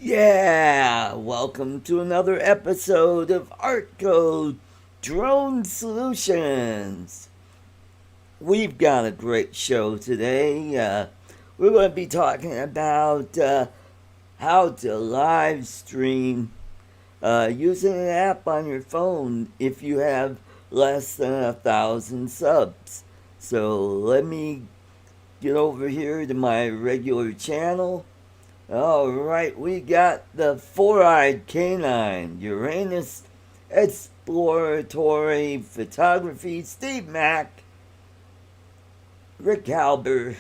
Yeah, welcome to another episode of ArtCo Drone Solutions. We've got a great show today. We're going to be talking about how to live stream using an app on your phone if you have less than 1,000 subs. So let me get over here to my regular channel. All right, we got the four-eyed canine, Uranus Exploratory Photography, Steve Mack, Rick Halber,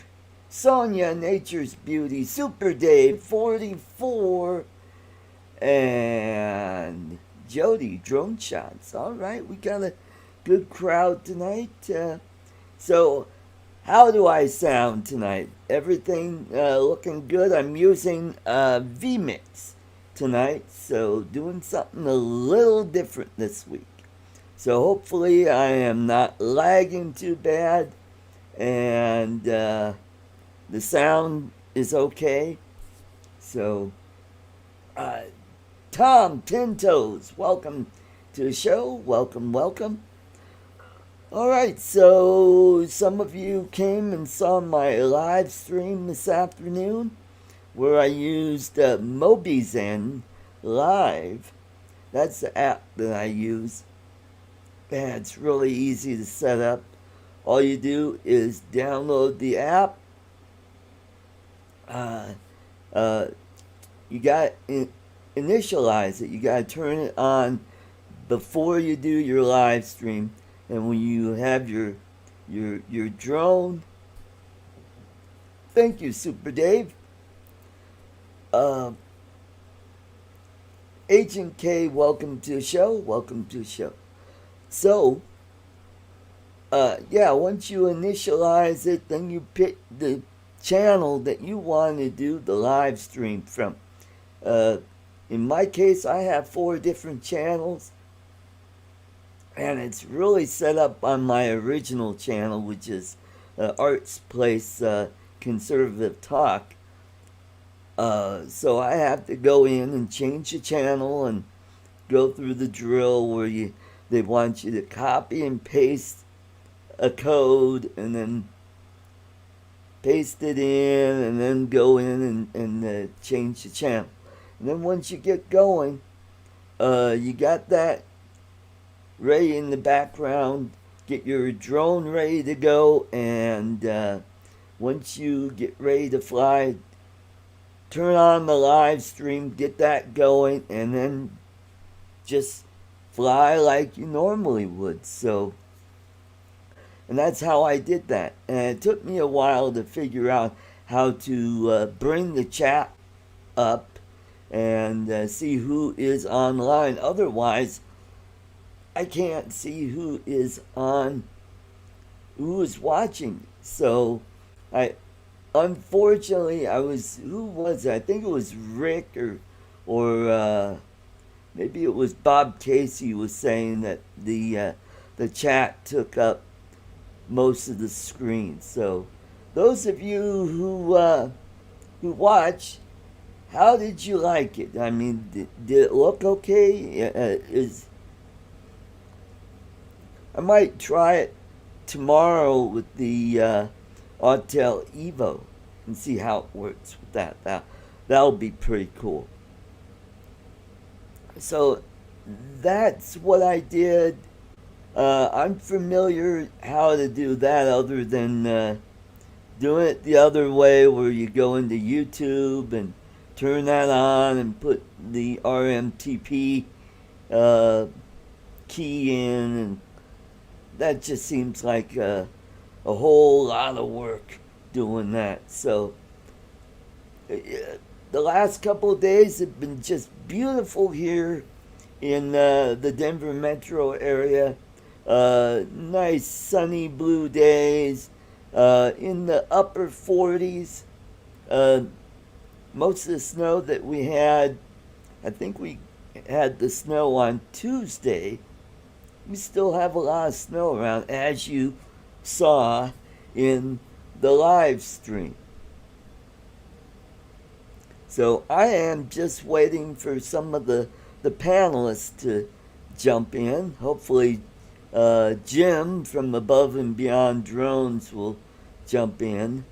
Sonia Nature's Beauty, Super Dave 44, and Jody Drone Shots. All right, we got a good crowd tonight. So how do I sound tonight? Everything looking good. I'm using vMix tonight, so doing something a little different this week. So hopefully I am not lagging too bad and the sound is okay. So, Tom Ten Toes, welcome to the show. Welcome. All right, so some of you came and saw my live stream this afternoon where I used MobiZen Live. That's the app that I use. And it's really easy to set up. All you do is download the app. You got to initialize it. You got to turn it on before you do your live stream. And when you have your drone, thank you, Super Dave. Agent K, welcome to the show. So, once you initialize it, then you pick the channel that you want to do the live stream from. In my case, I have 4 different channels. And it's really set up on my original channel, which is Art's Place Conservative Talk. So I have to go in and change the channel and go through the drill where they want you to copy and paste a code and then paste it in and then go in and change the channel. And then once you get going, you got that ready in the background, get your drone ready to go, and once you get ready to fly, turn on the live stream, get that going, and then just fly like you normally would. So, and that's how I did that. And it took me a while to figure out how to bring the chat up and see who is online. Otherwise, I can't see who is watching. So unfortunately, who was it? I think it was Rick or maybe it was Bob Casey was saying that the chat took up most of the screen. So those of you who watch, how did you like it? I mean, did it look okay? I might try it tomorrow with the Autel Evo and see how it works with that. That'll be pretty cool. So that's what I did. I'm familiar how to do that other than doing it the other way where you go into YouTube and turn that on and put the RMTP key in, and that just seems like a whole lot of work doing that. So the last couple of days have been just beautiful here in the Denver metro area. Nice sunny blue days in the upper 40s. Most of the snow that we had, I think we had the snow on Tuesday. We still have a lot of snow around, as you saw in the live stream. So I am just waiting for some of the panelists to jump in. Hopefully, Jim from Above and Beyond Drones will jump in.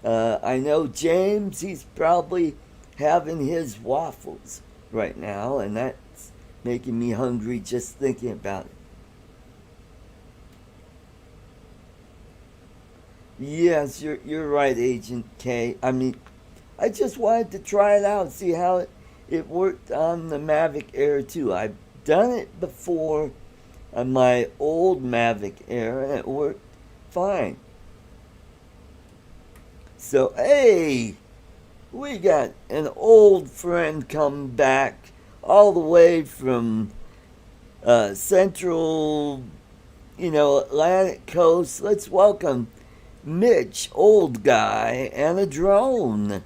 I know James, he's probably having his waffles right now, and that's making me hungry just thinking about it. Yes, you're right, Agent K. I mean, I just wanted to try it out, see how it worked on the Mavic Air 2. I've done it before on my old Mavic Air, and it worked fine. So, hey, we got an old friend come back all the way from central, Atlantic coast. Let's welcome Mitch, old guy, and a drone.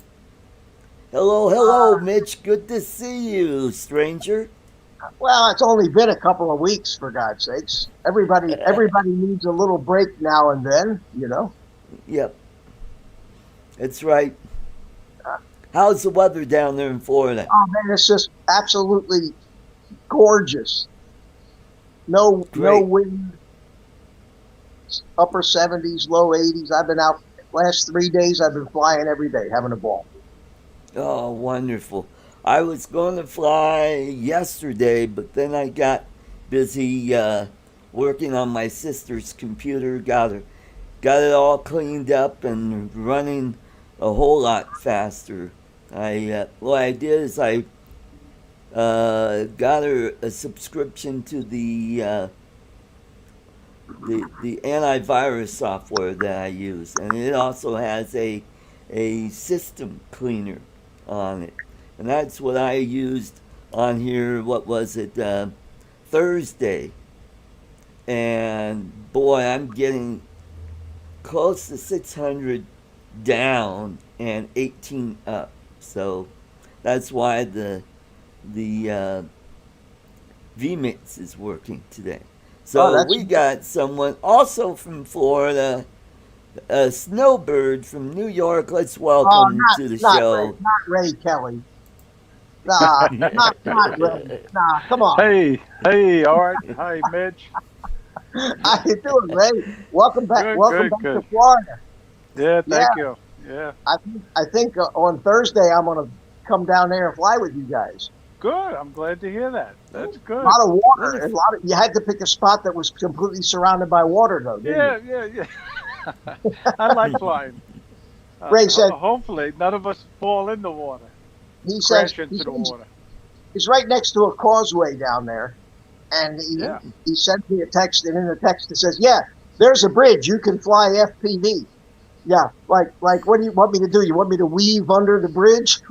Hello, hello, Mitch. Good to see you, stranger. Well, it's only been a couple of weeks, for God's sakes. Everybody needs a little break now and then. Yep, that's right. How's the weather down there in Florida? Oh man, it's just absolutely gorgeous. No Great. wind, upper 70s, low 80s. I've been out last 3 days. I've been flying every day, having a ball. Oh, wonderful. I was going to fly yesterday, but then I got busy working on my sister's computer. Got it all cleaned up and running a whole lot faster. What I did is I got her a subscription to the antivirus software that I use, and it also has a system cleaner on it, and that's what I used on here. What was it? Thursday, and boy, I'm getting close to 600 down and 18 up. So that's why the vMix is working today. Oh, So that's we got someone also from Florida, a snowbird from New York. Let's oh, welcome to the show. not Ray Kelly. Nah, not Ray. Nah, come on. Hey, Art. Hi, Mitch. How you doing, Ray? Welcome back. Good, Welcome good, back good. to Florida. Yeah, Yeah, thank you. Yeah, I think on Thursday I'm gonna come down there and fly with you guys. good. I'm glad to hear that. That's A good. lot of water. Wonderful. You had to pick a spot that was completely surrounded by water, though, didn't Yeah. I like flying. Ray said Hopefully, none of us fall in the water, he says crash into the water. he's right next to a causeway down there, and Yeah. he sent me a text, and in the text it says, "Yeah, there's a bridge. You can fly FPV." Yeah, like what do you want me to do? You want me to weave under the bridge?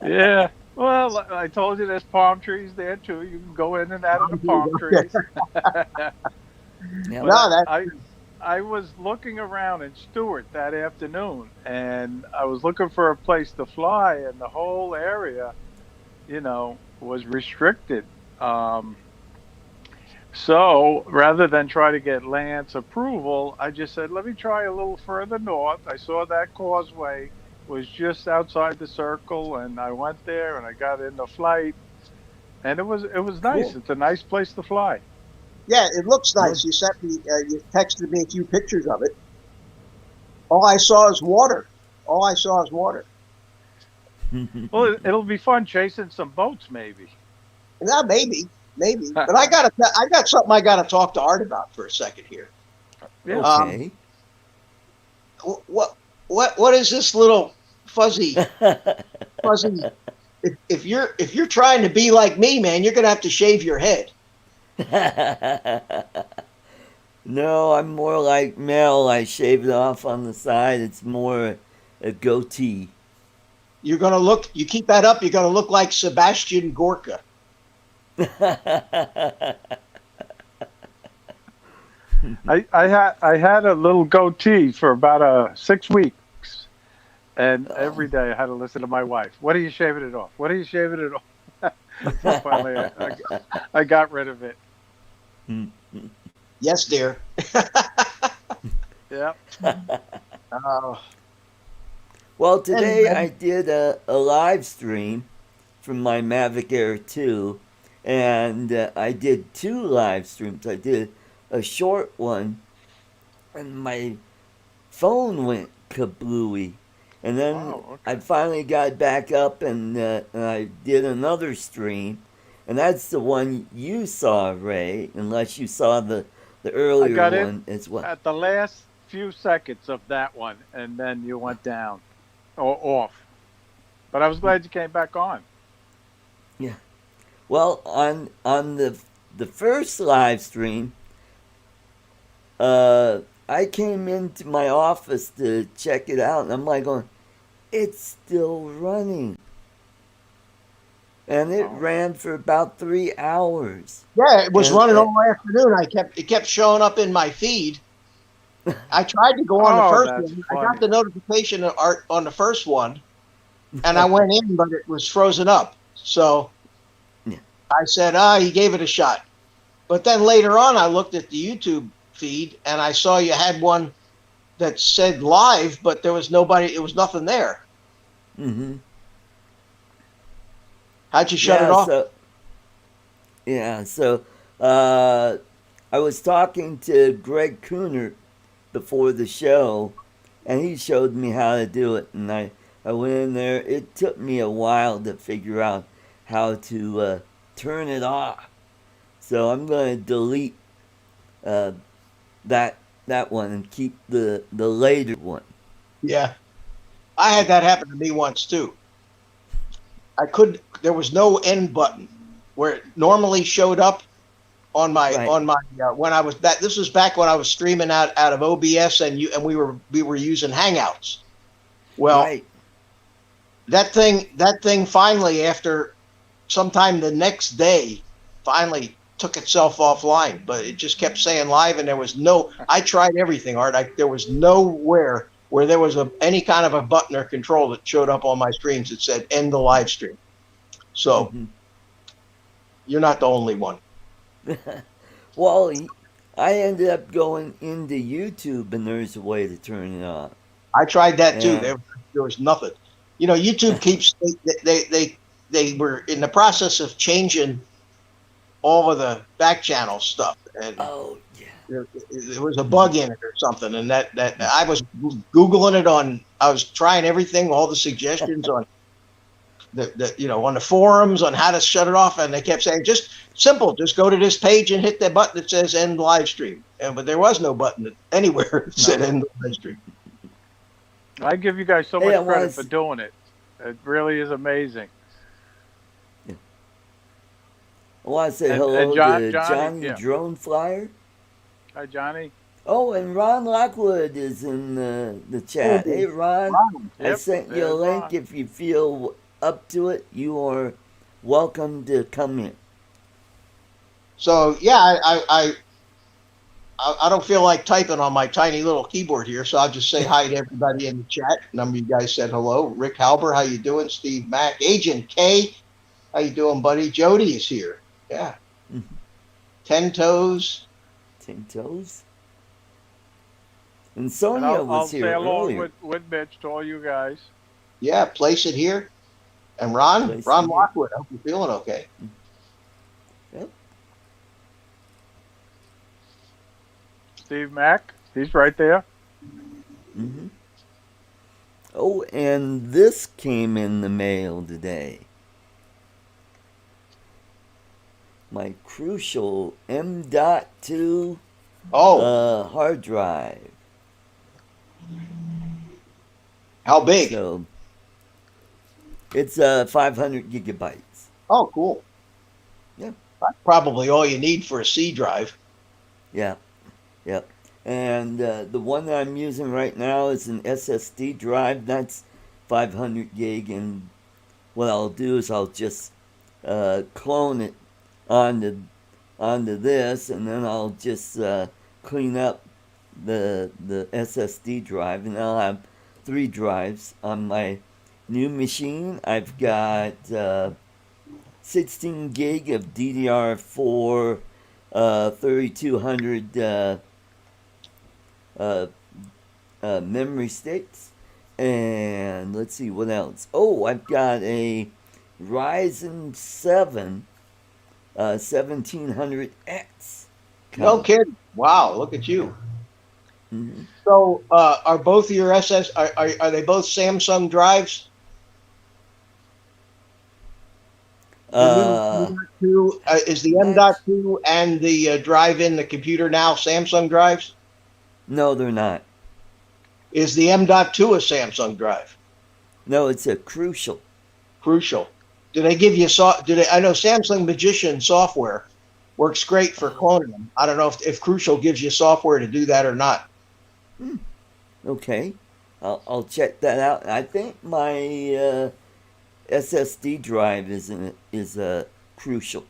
Yeah. Well, I told you there's palm trees there too. You can go in and out of the palm trees. Yeah. But No, that I was looking around in Stewart that afternoon, and I was looking for a place to fly, and the whole area, was restricted. So rather than try to get Lance approval, I just said, let me try a little further north. I saw that causeway was just outside the circle, and I went there and I got in the flight, and it was nice. Cool. It's a nice place to fly. yeah, it looks Good. nice. You sent me, you texted me a few pictures of it. All I saw is water. All I saw is water. Well, it'll be fun chasing some boats, maybe. Now maybe, but I got something I gotta talk to Art about for a second here. Yeah. Okay. What is this little fuzzy? If you're trying to be like me, man, you're gonna have to shave your head. No, I'm more like Mel. I shave it off on the side. It's more a goatee. You keep that up, you're gonna look like Sebastian Gorka. I had a little goatee for about 6 weeks, and Oh. every day I had to listen to my wife. What are you shaving it off? What are you shaving it off? So finally, I got rid of it. Yes, dear. Yeah. Uh, Well, And, today I and did a live stream from my Mavic Air 2, and I did two live streams. I did a short one, and my phone went kablooey. And then Oh, I okay. finally got back up and I did another stream. And that's the one you saw, Ray, unless you saw the I earlier got in one as well. at the last few seconds of that one, and then you went down or off. But I was glad you came back on. Yeah. Well, on the first live stream, uh, I came into my office to check it out, and I'm like going, it's still running. And it Oh, ran for about 3 hours. yeah, it was And running all afternoon. It kept showing up in my feed. I tried to go on the oh, first that's one. I got funny. the notification of art on the first one, and I went in, but it was frozen up. So yeah, I said, he gave it a shot. But then later on, I looked at the YouTube feed and I saw you had one that said live, but there was nobody, it was nothing there. hmm How'd you shut it yeah. off? So uh, I was talking to Greg Cooner before the show, and he showed me how to do it. And I went in there. It took me a while to figure out how to turn it off. So I'm going to delete uh, that that one and keep the later one. Yeah. I had that happen to me once too. There was no end button where it normally showed up Right, on my, when I was this was back when I was streaming out of OBS and we were using Hangouts. Well, right. that thing finally, after sometime the next day, finally took itself offline, but it just kept saying live, and I tried everything, Art. There was nowhere where there was any kind of a button or control that showed up on my screens that said end the live stream. So hmm you're not the only one. well, I ended up going into YouTube, and there's a way to turn it off. I tried that too. And There was nothing. YouTube keeps they were in the process of changing all of the back channel stuff, and oh yeah. there was a bug in it or something, and that I was googling it I was trying everything, all the suggestions on on the forums on how to shut it off, and they kept saying just simple, just go to this page and hit that button that says end live stream, but there was no button anywhere that said No, end live stream. I give you guys so Hey, I much want credit for to. doing it. It really is amazing. I want to say And hello to Johnny, Johnny yeah. Drone Flyer. Hi, Johnny. Oh, and Ron Lockwood is in the chat. Hey, Ron, I Yep, sent you a there's link. Ron. If you feel up to it, you are welcome to come in. So yeah, I don't feel like typing on my tiny little keyboard here, so I'll just say hi to everybody in the chat. None of you guys said hello. Rick Halber, how you doing? Steve Mack, Agent K, how you doing, buddy? Jody is here. Yeah, Mhm. 10 Toes. 10 Toes. And And Sonia was I'll say here along earlier. with Mitch to all you guys. Yeah, place it here. And Ron Place it here. Lockwood. I hope you're feeling okay. Yep. Steve Mack, he's right there. hmm Oh, and this came in the mail today. My Crucial M.2 Oh, hard drive. how big? So it's 500 gigabytes. Oh, cool. Yeah, That's probably all you need for a C drive. yeah, yeah. And the one that I'm using right now is an SSD drive. That's 500 gig. And what I'll do is I'll just clone it onto onto this, and then I'll just clean up the SSD drive, and I'll have three drives on my new machine. I've got 16 gig of DDR4 3200 uh, memory sticks, And let's see what else. Oh, I've got a Ryzen 7 1700X No coming. kidding. Wow, look at you. Hmm. So, are both of your are they both Samsung drives? The new Uh, M.2 is the not, M.2 and the drive in the computer now Samsung drives? no, they're not. Is the M.2 a Samsung drive? No, it's a Crucial. Crucial. Do they give you do they? I know Samsung Magician software works great for Oh, cloning them. I don't know if Crucial gives you software to do that or not. hmm, okay. I'll check that out. I think my SSD drive is Crucial.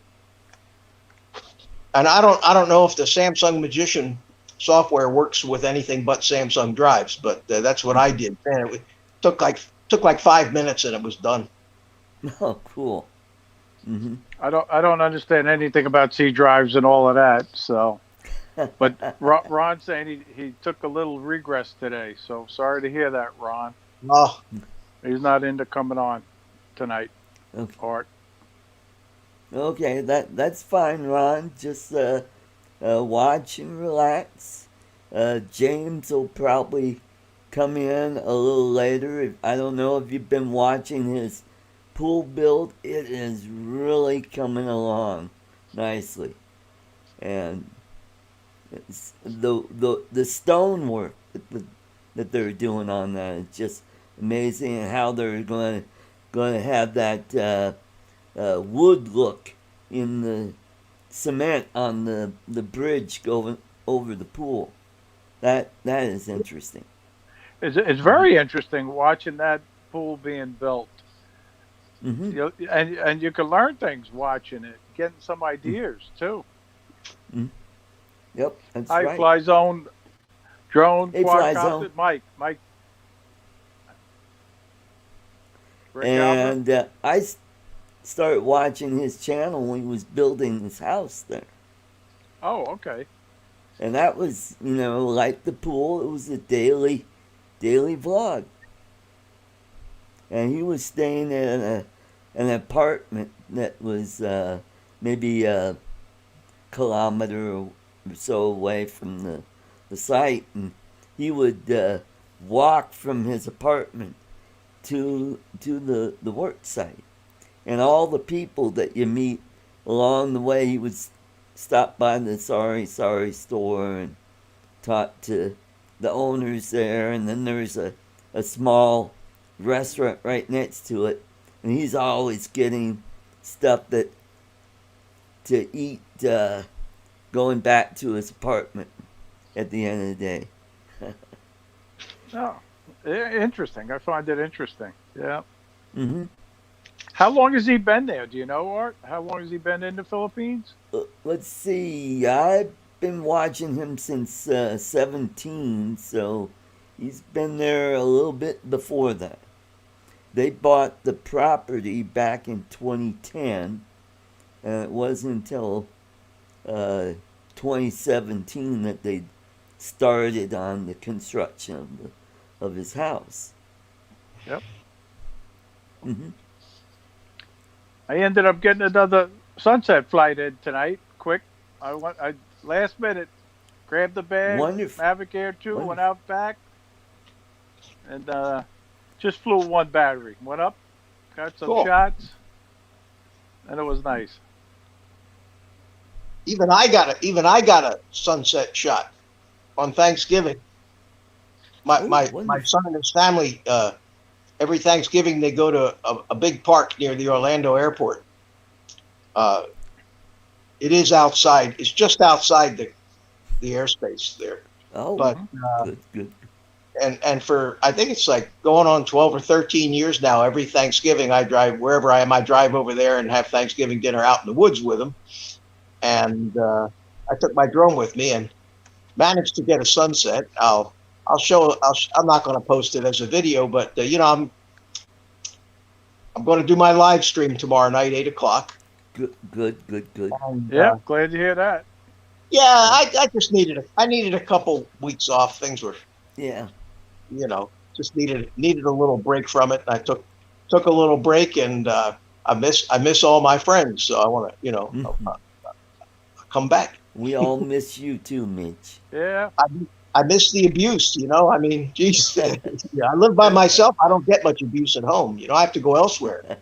And I don't know if the Samsung Magician software works with anything but Samsung drives, but that's what I did. Man, took like took like 5 minutes and it was done. Oh, cool. Hmm. I don't understand anything about C drives and all of that. So, but Ron's saying he took a little regress today. So sorry to hear that, Ron. Oh, He's not into coming on tonight. Okay. Art. Okay, that's fine, Ron. Just watch and relax. James will probably come in a little later. I don't know if you've been watching his pool build. It is really coming along nicely, and the stonework that they're doing on that is just amazing, and how they're going to have that wood look in the cement on the bridge going over the pool. That is interesting. It's very interesting watching that pool being built. Hmm. And you can learn things watching it, getting some ideas too. Hmm. Yep, that's Hi, right. Fly Zone drone Hey, Fly Zone. quadcopter. Mike, Rick Albert. And started watching his channel when he was building his house there. Oh, okay. And that was, like the pool, it was a daily vlog. And he was staying in an apartment that was maybe a kilometer or so away from the site. And he would walk from his apartment to the work site. And all the people that you meet along the way, he would stop by the sorry store and talk to the owners there. And then there's a small restaurant right next to it, and he's always getting stuff that to eat going back to his apartment at the end of the day. Oh, interesting. I find it interesting. Yeah. Hmm. How long has he been there? Do you know, Art? How long has he been in the Philippines? Let's see. I've been watching him since 17, so he's been there a little bit before that. They bought the property back in 2010, and it wasn't until 2017 that they started on the construction of his house. Yep. Hmm. I ended up getting another sunset flight in tonight. Quick. I last minute grabbed the bag, Wonderful. Mavic Air 2, went Wonderful. out back, and just flew one battery. Went up, got some cool. shots, and it was nice. Even I got a sunset shot on Thanksgiving. Oh, My wonderful. son and his family every Thanksgiving they go to a big park near the Orlando airport. Uh, it is outside. It's just outside the airspace there. Oh, But good. and for I think it's like going on 12 or 13 years now. Every Thanksgiving I drive wherever I am. I drive over there and have Thanksgiving dinner out in the woods with them. And I took my drone with me and managed to get a sunset. I'm not going to post it as a video, but I'm going to do my live stream tomorrow night, 8 o'clock. Good. And, Yeah, glad to hear that. yeah, I just needed I needed a couple weeks off. Things were, Yeah. just needed a little break from it. And I took a little break, and I miss all my friends. So I want to, come back. We all miss you too, Mitch. Yeah. I miss the abuse. I mean, geez, yeah, I live by myself. I don't get much abuse at home. I have to go elsewhere.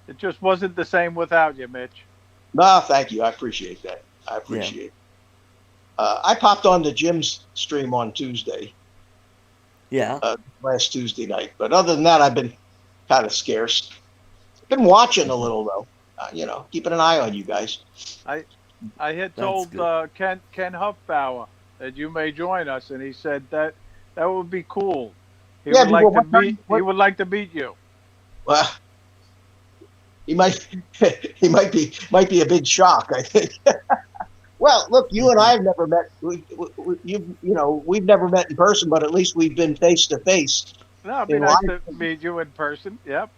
It just wasn't the same without you, Mitch. No, thank you. I appreciate that. I appreciate it. I popped on the Jim's stream on Tuesday. Yeah. Last Tuesday night. But other than that, I've been kind of scarce. Been watching a little though. Keeping an eye on you guys. I had told Ken Huffbauer that you may join us, and he said that would be cool. He would like to meet you. Well, he might be a big shock, I think. Well, look, you and I have never met. We've never met in person, but at least we've been face to face. No, it'd be nice to meet you in person. Yep.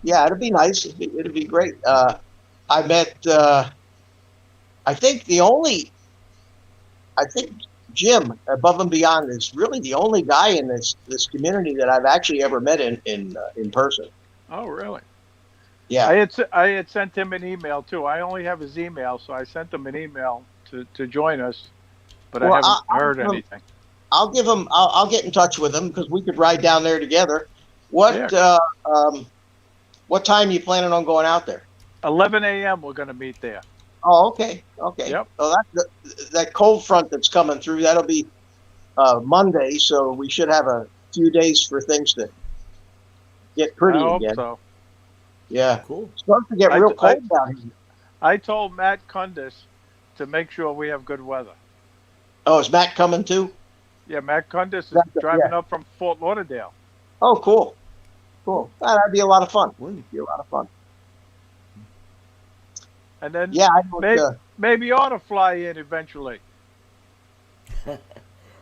Yeah, it'd be nice. It'd be great. I met. I think Jim Above and Beyond is really the only guy in this community that I've actually ever met in person. Oh, really? Yeah. I had sent him an email too. I only have his email, so I sent him an email to join us, but I haven't heard anything. I'll give him. I'll get in touch with him because we could ride down there together. What time are you planning on going out there? 11 a.m. We're going to meet there. Oh, okay. Yep. Well, that cold front that's coming through, that'll be Monday, so we should have a few days for things to get pretty I again. hope so. Yeah. Cool. It's starting to get real cold down here. I told Matt Kundis to make sure we have good weather. Oh, is Matt coming too? Yeah, Matt Kundis is driving up from Fort Lauderdale. Oh, cool. That'd be a lot of fun. Wouldn't it be a lot of fun? And then maybe you ought to fly in eventually.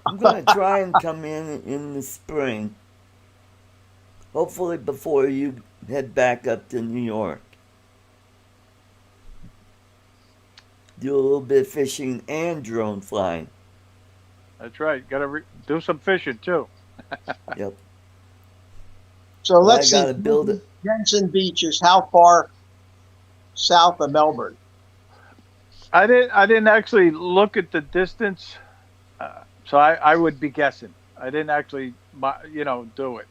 I'm going to try and come in the spring. Hopefully before you head back up to New York. Do a little bit of fishing and drone flying. That's right. Got to do some fishing too. Yep. So let's see. Build it. Jensen Beach is how far south of Melbourne? I didn't actually look at the distance, so I would be guessing. I didn't actually, do it.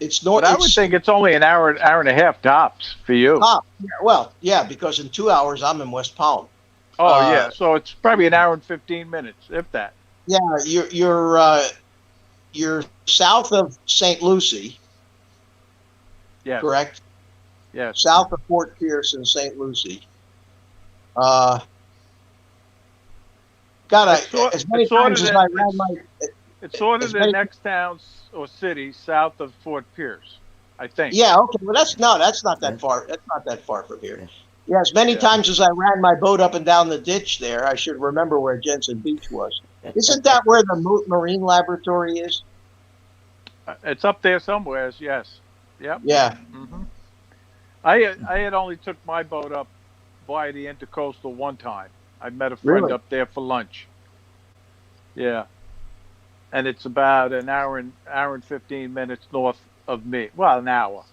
It's north. But I would think it's only an hour and a half tops for you. Yeah, because in 2 hours I'm in West Palm. Oh yeah, so it's probably an hour and 15 minutes, if that. Yeah, you're south of St. Lucie. Yeah. Correct. Yes. South of Fort Pierce and St. Lucie. As many times as I ran my. It's sort of the next town or city south of Fort Pierce, I think. Yeah. Okay. Well, that's not that far. That's not that far from here. Yeah. As many times as I ran my boat up and down the ditch there, I should remember where Jensen Beach was. Isn't that where the Marine Laboratory is? It's up there somewhere. Yes. Yep. Yeah. Mm-hmm. I had only took my boat up via the Intercoastal one time. I met a friend up there for lunch. Yeah. And it's about an hour and 15 minutes north of me. Well, an hour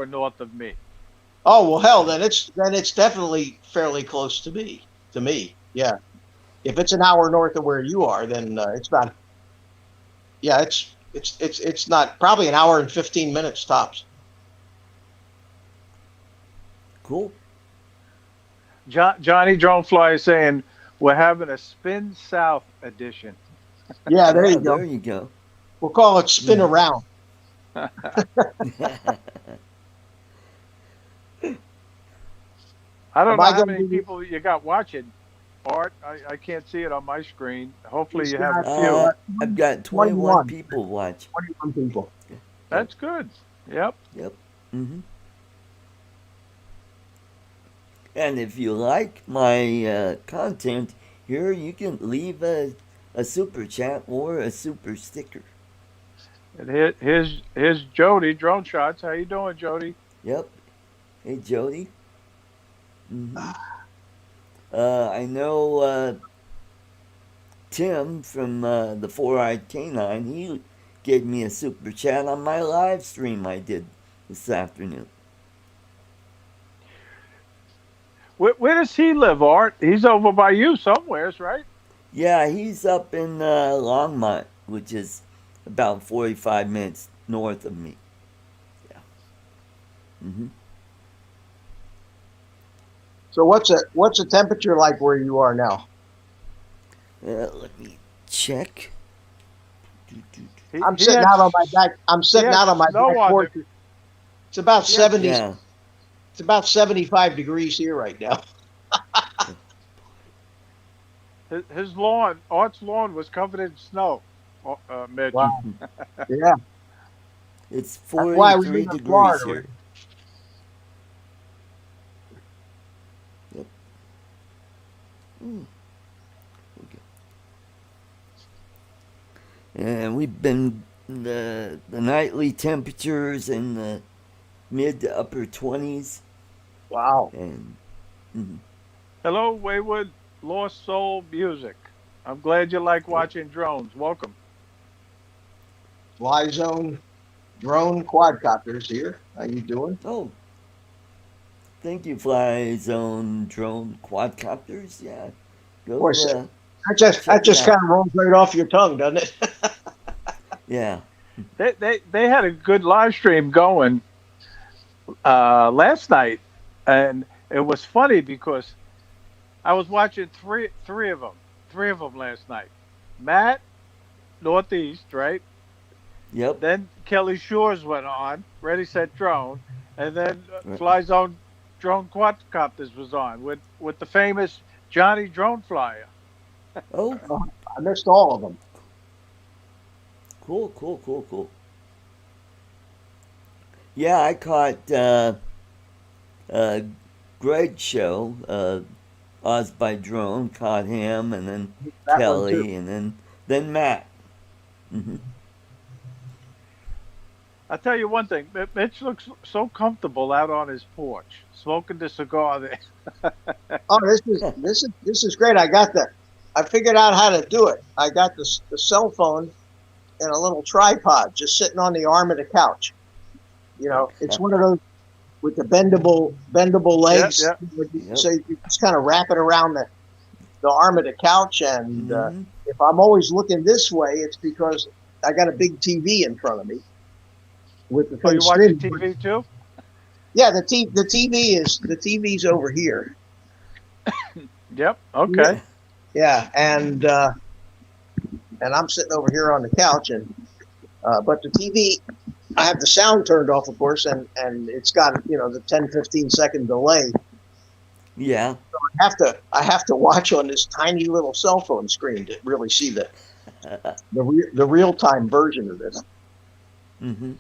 north of me. Oh well, hell, then it's definitely fairly close to me. Yeah. If it's an hour north of where you are, then it's not. Yeah, it's not, probably an hour and 15 minutes tops. Cool. Johnny Dronefly is saying we're having a Spin South edition. Yeah, there you go. There you go. We'll call it Spin Around. I don't know how many people you got watching, Art. I can't see it on my screen. Hopefully you have a few. I've got 21 people watching. 21 people. That's good. Yep. Mm-hmm. And if you like my content here, you can leave a super chat or a super sticker. And here's Jody Drone Shots. How you doing, Jody? Yep. Hey, Jody. Mm-hmm. I know Tim from the Four-Eyed Canine. He gave me a super chat on my live stream I did this afternoon. Where does he live, Art? He's over by you somewheres, right? Yeah, he's up in Longmont, which is about 45 minutes north of me. Yeah. Hmm. So what's the temperature like where you are now? Let me check. I'm sitting out on my back. I'm sitting out on my snow back on porch. It's about 70. Yeah. It's about 75 degrees here right now. His lawn, Art's lawn, was covered in snow. Mitch. Wow. Yeah. It's That's why we 43 live in degrees Florida. here. Yep. Okay. And we've been the nightly temperatures in the mid to upper 20s. Wow. And mhm. Hello, Wayward Lost Soul Music. I'm glad you like watching drones. Welcome. Fly Zone drone quadcopters here. How you doing? Oh, thank you, Fly Zone Drone Quadcopters. Yeah, go. Of course, Check that just it kind out. of rolls right off your tongue, doesn't it? Yeah. They had a good live stream going last night, and it was funny because I was watching three of them last night. Matt, Northeast, right? Yep. Then Kelly Shores went on, Ready Set Drone, and then Right. Fly Zone Drone Quadcopters was on with the famous Johnny Drone Flyer. Oh, I missed all of them. cool. Yeah, I caught Greg's show, Oz by Drone, caught him, and then That one Kelly, too. and then Matt. Hmm. I'll tell you one thing, Mitch looks so comfortable out on his porch, smoking the cigar there. Oh, this is great. I figured out how to do it. I got the cell phone and a little tripod just sitting on the arm of the couch. You know, it's one of those with the bendable legs. Yeah. Yep. So you just kind of wrap it around the arm of the couch. And Mhm. if I'm always looking this way, it's because I got a big TV in front of me with the Oh, thing you watching streaming. TV too? Yeah, the TV's over here. Yep. Okay. Yeah, and I'm sitting over here on the couch, and but the TV, I have the sound turned off, of course, and it's got the 10-15 second delay. Yeah. I have to watch on this tiny little cell phone screen to really see the real time version of this. Hmm.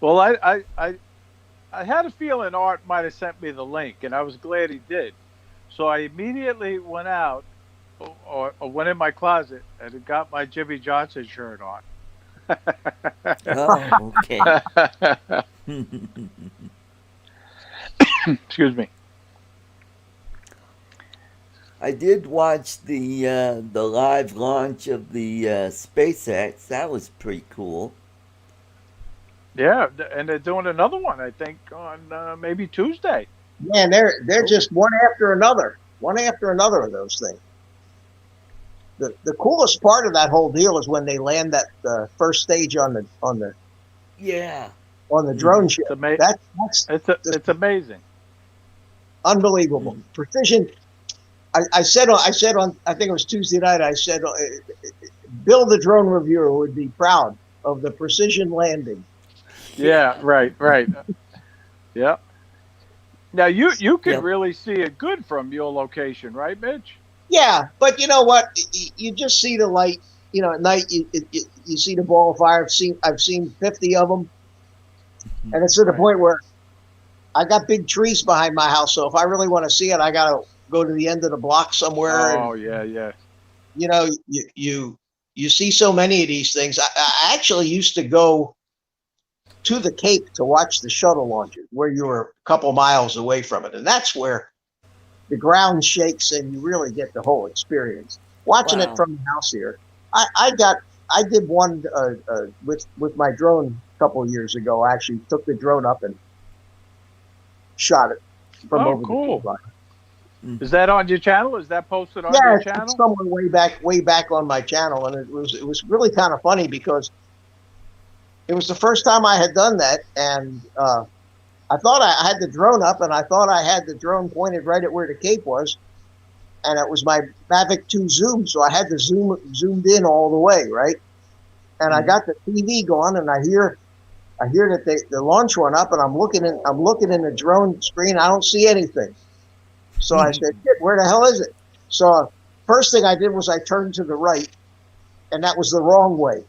Well, I had a feeling Art might have sent me the link, and I was glad he did. So I immediately went out or went in my closet and got my Jimmy Johnson shirt on. Oh, okay. Excuse me. I did watch the live launch of the SpaceX. That was pretty cool. Yeah, and they're doing another one, I think, on maybe Tuesday. Man, they're just one after another of those things. The coolest part of that whole deal is when they land that first stage on the Yeah. drone ship. It's amazing. Unbelievable precision. I said on I think it was Tuesday night. I said Bill the drone reviewer would be proud of the precision landing. Yeah, right. Yeah. Now you can Yep. really see it good from your location, right, Mitch? Yeah, but you know what? You just see the light. At night you see the ball of fire. I've seen 50 of them, and it's to the Right. point where I got big trees behind my house. So if I really want to see it, I gotta go to the end of the block somewhere. Oh, yeah. You see so many of these things. I actually used to go to the Cape to watch the shuttle launches, where you were a couple miles away from it, and that's where the ground shakes and you really get the whole experience. Watching Wow. it from the house here, I got I did one with my drone a couple of years ago. I actually took the drone up and shot it from Oh, over the cool. tree line. Is that on your channel? Is that posted on Yeah, your it's channel? somewhere way back on my channel, and it was really kind of funny because it was the first time I had done that, and I thought I had the drone up, and I thought I had the drone pointed right at where the cape was, and it was my Mavic 2 Zoom, so I had the zoomed in all the way, right? And I got the TV going, and I hear that the launch went up, and I'm looking in the drone screen. I don't see anything. So I said, where the hell is it? So first thing I did was I turned to the right, and that was the wrong way.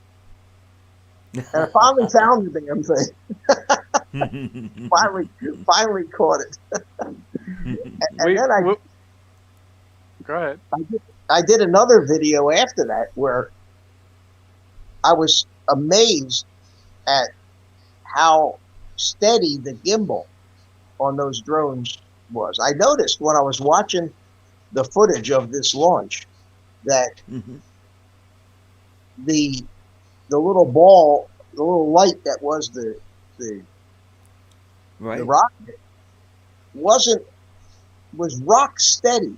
And I finally found the damn thing. finally caught it. and then go ahead. I did another video after that where I was amazed at how steady the gimbal on those drones was. I noticed when I was watching the footage of this launch that the little ball, the little light that was the rocket was rock steady.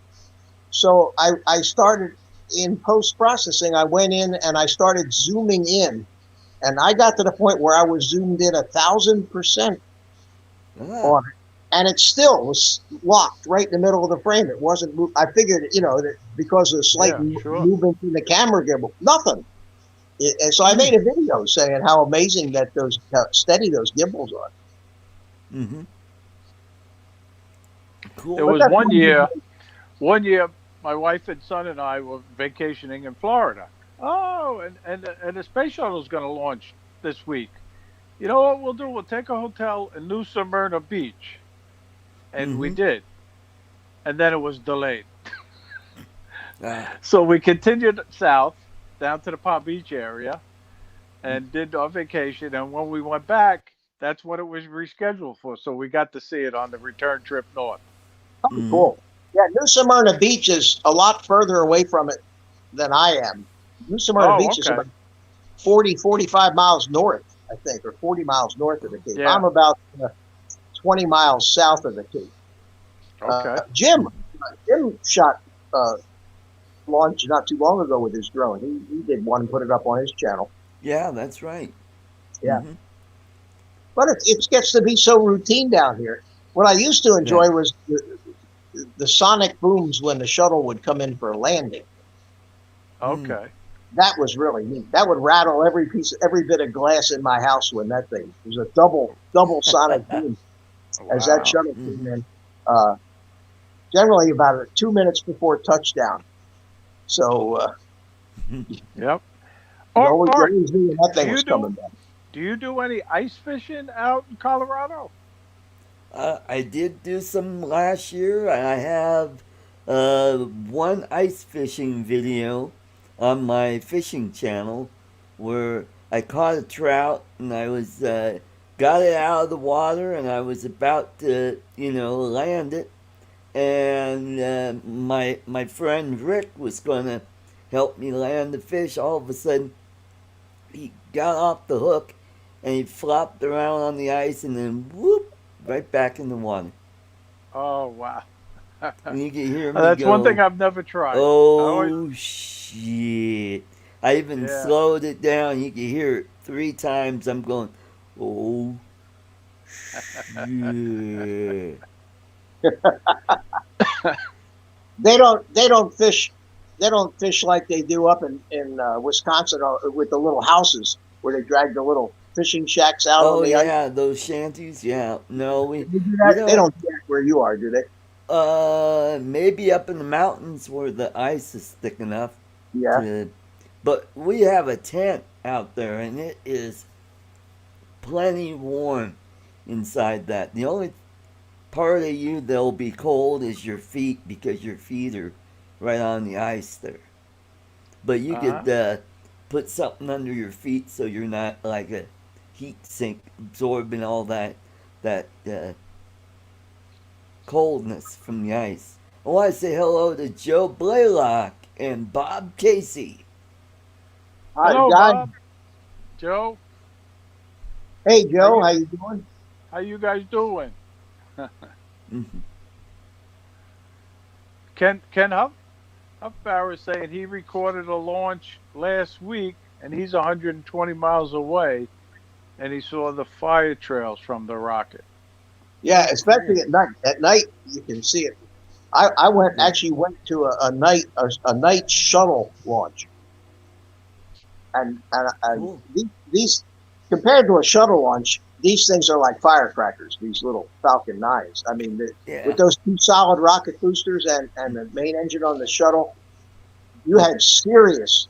So I started in post-processing, I went in and I started zooming in, and I got to the point where I was zoomed in 1,000% on it. And it still was locked right in the middle of the frame. It wasn't. I figured, that because of the slight movement in the camera gimbal, nothing. And so I made a video saying how amazing that how steady those gimbals are. Cool. There was one year. My wife and son and I were vacationing in Florida. Oh, and the space shuttle is going to launch this week. You know what we'll do? We'll take a hotel in New Smyrna Beach. And we did. And then it was delayed. So we continued south down to the Palm Beach area and did our vacation. And when we went back, that's when it was rescheduled for. So we got to see it on the return trip north. Oh, cool. Yeah, New Smyrna Beach is a lot further away from it than I am. New Smyrna Beach is about 45 miles north, I think, or 40 miles north of the Cape. Yeah. I'm about 20 miles south of the Cape. Okay. Jim shot launch not too long ago with his drone. He did one and put it up on his channel. Yeah, that's right. Yeah. But it gets to be so routine down here. What I used to enjoy was the sonic booms when the shuttle would come in for a landing. Okay. That was really neat. That would rattle every bit of glass in my house when that thing. It was a double sonic boom as that shuttle came in. Generally about 2 minutes before touchdown. So, yep. Always knew that thing was coming back. Do you do any ice fishing out in Colorado? I did do some last year. I have one ice fishing video on my fishing channel where I caught a trout and I was got it out of the water and I was about to land it, and my friend Rick was gonna help me land the fish. All of a sudden he got off the hook and he flopped around on the ice and then whoop, right back in the water. Oh, wow. And you can hear me That's go, one thing I've never tried. Shit. I even slowed it down. You can hear it 3 times. I'm going, oh, shit. They don't fish like they do up in Wisconsin with the little houses where they drag the little fishing shacks out on the ice. Yeah, those shanties. Yeah, no, they don't do that where you are, do they? Maybe up in the mountains where the ice is thick enough. Yeah. But we have a tent out there, and it is plenty warm inside that. The only part of you that'll be cold is your feet, because your feet are right on the ice there. But you could put something under your feet so you're not like a heat sink absorbing all that coldness from the ice. I want to say hello to Joe Blaylock and Bob Casey. Hi, Hello, John. Bob. Joe. Hey, How Joe. you How you doing? how you guys doing? Mhm. Ken Huffbauer is saying he recorded a launch last week and he's 120 miles away and he saw the fire trails from the rocket. Yeah, Oh, especially cool. at night. At night, you can see it. I went Yeah. actually went to a night shuttle launch, and Cool. these compared to a shuttle launch, these things are like firecrackers. These little Falcon 9s. I mean, with Yeah. those two solid rocket boosters and the main engine on the shuttle, you had serious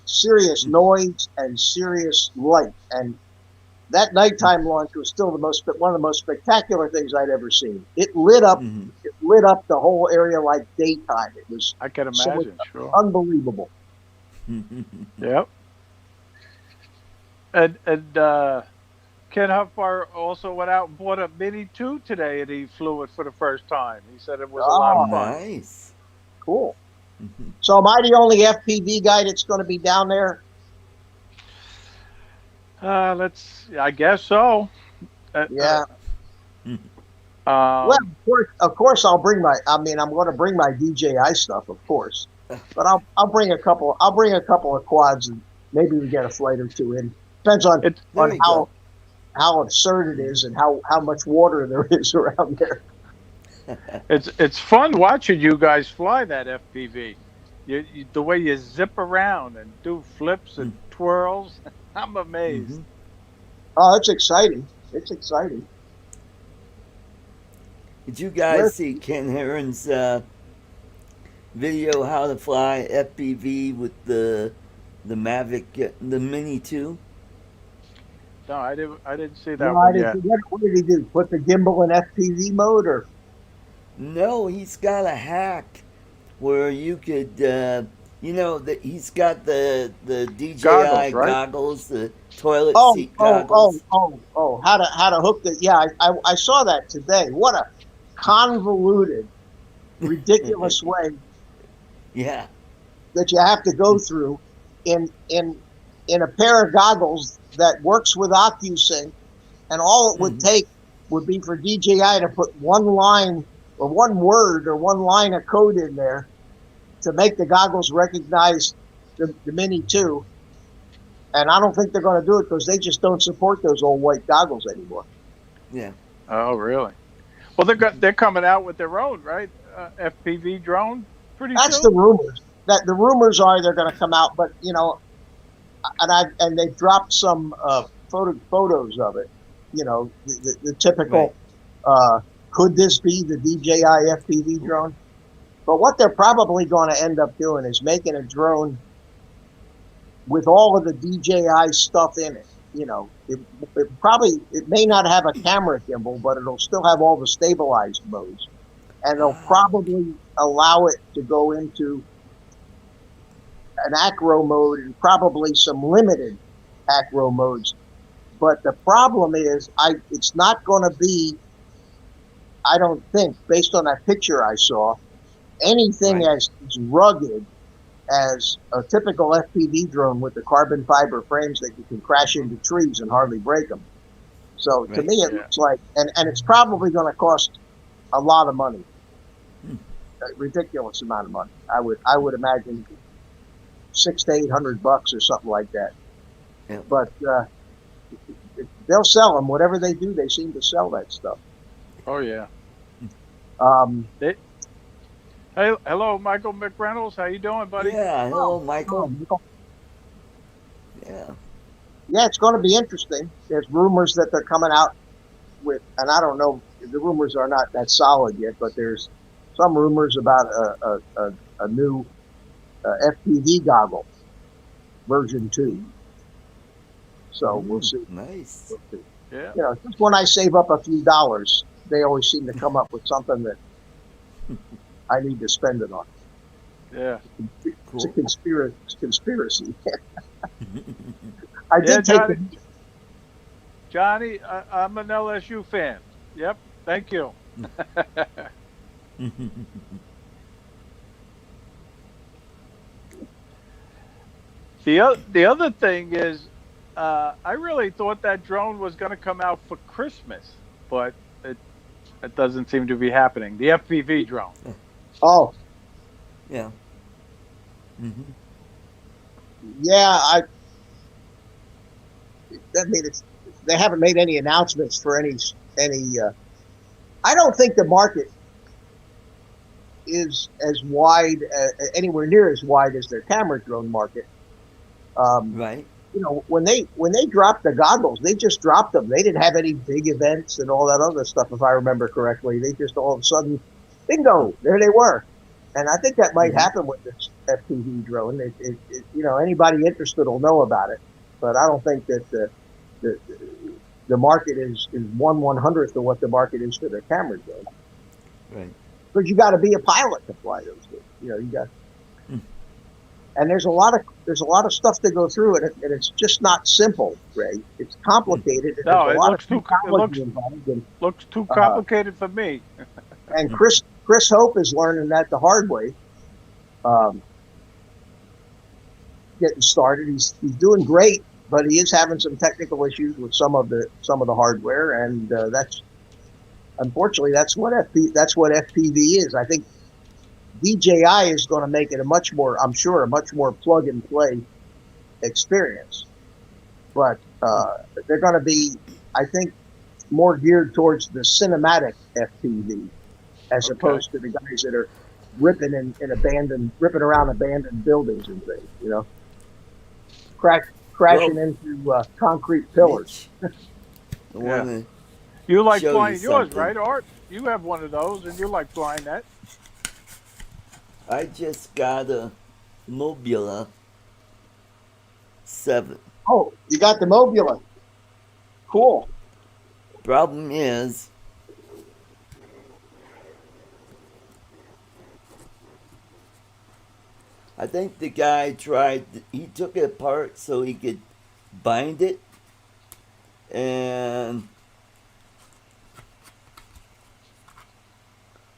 Mhm. noise and serious light. And that nighttime launch was still one of the most spectacular things I'd ever seen. Mhm. It lit up the whole area like daytime. It was I can so imagine, sure. unbelievable. Yep. And Ken Huffbauer also went out and bought a Mini 2 today and he flew it for the first time. He said it was a lot of Oh, fun. Nice. cool. Mhm. So am I the only FPV guy that's going to be down there? I guess so. Uh, uh, Yeah. Mhm. Well, um, of course, I'm going to bring my DJI stuff, of course, but I'll bring a couple. I'll bring a couple of quads, and maybe we get a flight or two in. Depends it, There on you go. how absurd it is and how much water there is around there. it's fun watching you guys fly that FPV. The way you zip around and do flips and twirls, I'm amazed. Mhm. Oh, it's exciting. It's exciting. Did you Where guys see Ken Heron's video how to fly FPV with the Mavic, the Mini 2? No, I didn't see no, that one yet. what did he do? Put the gimbal in FPV mode, or No, he's got a hack where you could, he's got the DJI Goggles, right? goggles, the toilet seat goggles. how to hook the? Yeah, I saw that today. What a convoluted, ridiculous way Yeah. that you have to go through in in in a pair of goggles that works with OcuSync, and all it would Hmm. take would be for DJI to put one line or one word or one line of code in there to make the goggles recognize the Mini 2. And I don't think they're going to do it because they just don't support those old white goggles anymore. Yeah. Oh, really? Well, they're coming out with their own, right? FPV drone pretty That's the soon. rumors. That the rumors are they're going to come out, but and they've dropped some photos of it. The Right. typical. Uh, could this be the DJI FPV Ooh. drone? But what they're probably going to end up doing is making a drone with all of the DJI stuff in it. It may not have a camera gimbal, but it'll still have all the stabilized modes, and they'll Ah. probably allow it to go into an acro mode and probably some limited acro modes. But the problem is, it's not going to be. I don't think, based on that picture I saw, anything Right. as rugged as a typical FPV drone with the carbon fiber frames that you can crash into trees and hardly break them. So to Right. me, it Yeah. looks like, and it's probably going to cost a lot of money, Hmm. a ridiculous amount of money. I would imagine $600 to $800 or something like that. Yep. But they'll sell them. Whatever they do, they seem to sell that stuff. Oh, yeah. Um, They, hey, hello, Michael McReynolds. How you doing, buddy? Yeah. oh, Hello, Michael. oh, Yeah. yeah, it's going to be interesting. There's rumors that they're coming out with, and I don't know, the rumors are not that solid yet, but there's some rumors about a new FPV goggle version 2. So we'll see. Nice. We'll see. Yeah. Just when I save up a few dollars, they always seem to come up with something that I need to spend it on. Yeah. It's a Cool. conspiracy. I Yeah, did take Johnny, I'm an LSU fan. Yep. Thank you. The other thing is, I really thought that drone was going to come out for Christmas, but it doesn't seem to be happening. The FPV drone. Oh, Yeah. Hmm. yeah. I mean, they haven't made any announcements for any. I don't think the market is as wide, anywhere near as wide as their camera drone market. Right. You know, when they dropped the goggles, they just dropped them. They didn't have any big events and all that other stuff, if I remember correctly. They just all of a sudden, bingo, there they were. And I think that might Mhm. happen with this FPV drone. You know, anybody interested will know about it. But I don't think that the, the market is 1/100th of what the market is for their camera drone. Right. Because you got to be a pilot to fly those things. You know, you got. Hmm. And there's a lot of stuff to go through, and it's just not simple, Ray. It's complicated. And No, there's a it lot looks of too technology involved. And, looks too complicated for me. and Chris Hope is learning that the hard way. Getting started, he's doing great, but he is having some technical issues with some of the hardware, and that's unfortunately that's what FPV is. I think DJI is going to make it a much more plug and play experience, but they're going to be, I think, more geared towards the cinematic FPV as opposed to the guys that are ripping around abandoned buildings and things. You know, crashing into concrete pillars. Mitch, I Yeah. want to You like show you flying yours, something. right, Art? You have one of those, and you like flying that. I just got a Mobula 7. Oh, you got the Mobula. Cool. Problem is, I think the guy he took it apart so he could bind it, and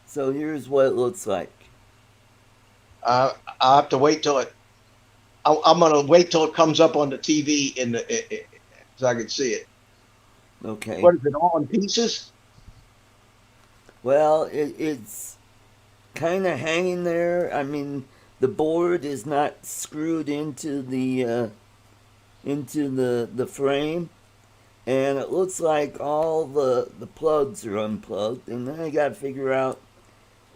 so here's what it looks like. I'll have to wait till I'm gonna wait till it comes up on the TV so I can see it. Okay. What is it, all in pieces? Well, it's kind of hanging there. I mean, the board is not screwed into the frame, and it looks like all the plugs are unplugged. And then I got to figure out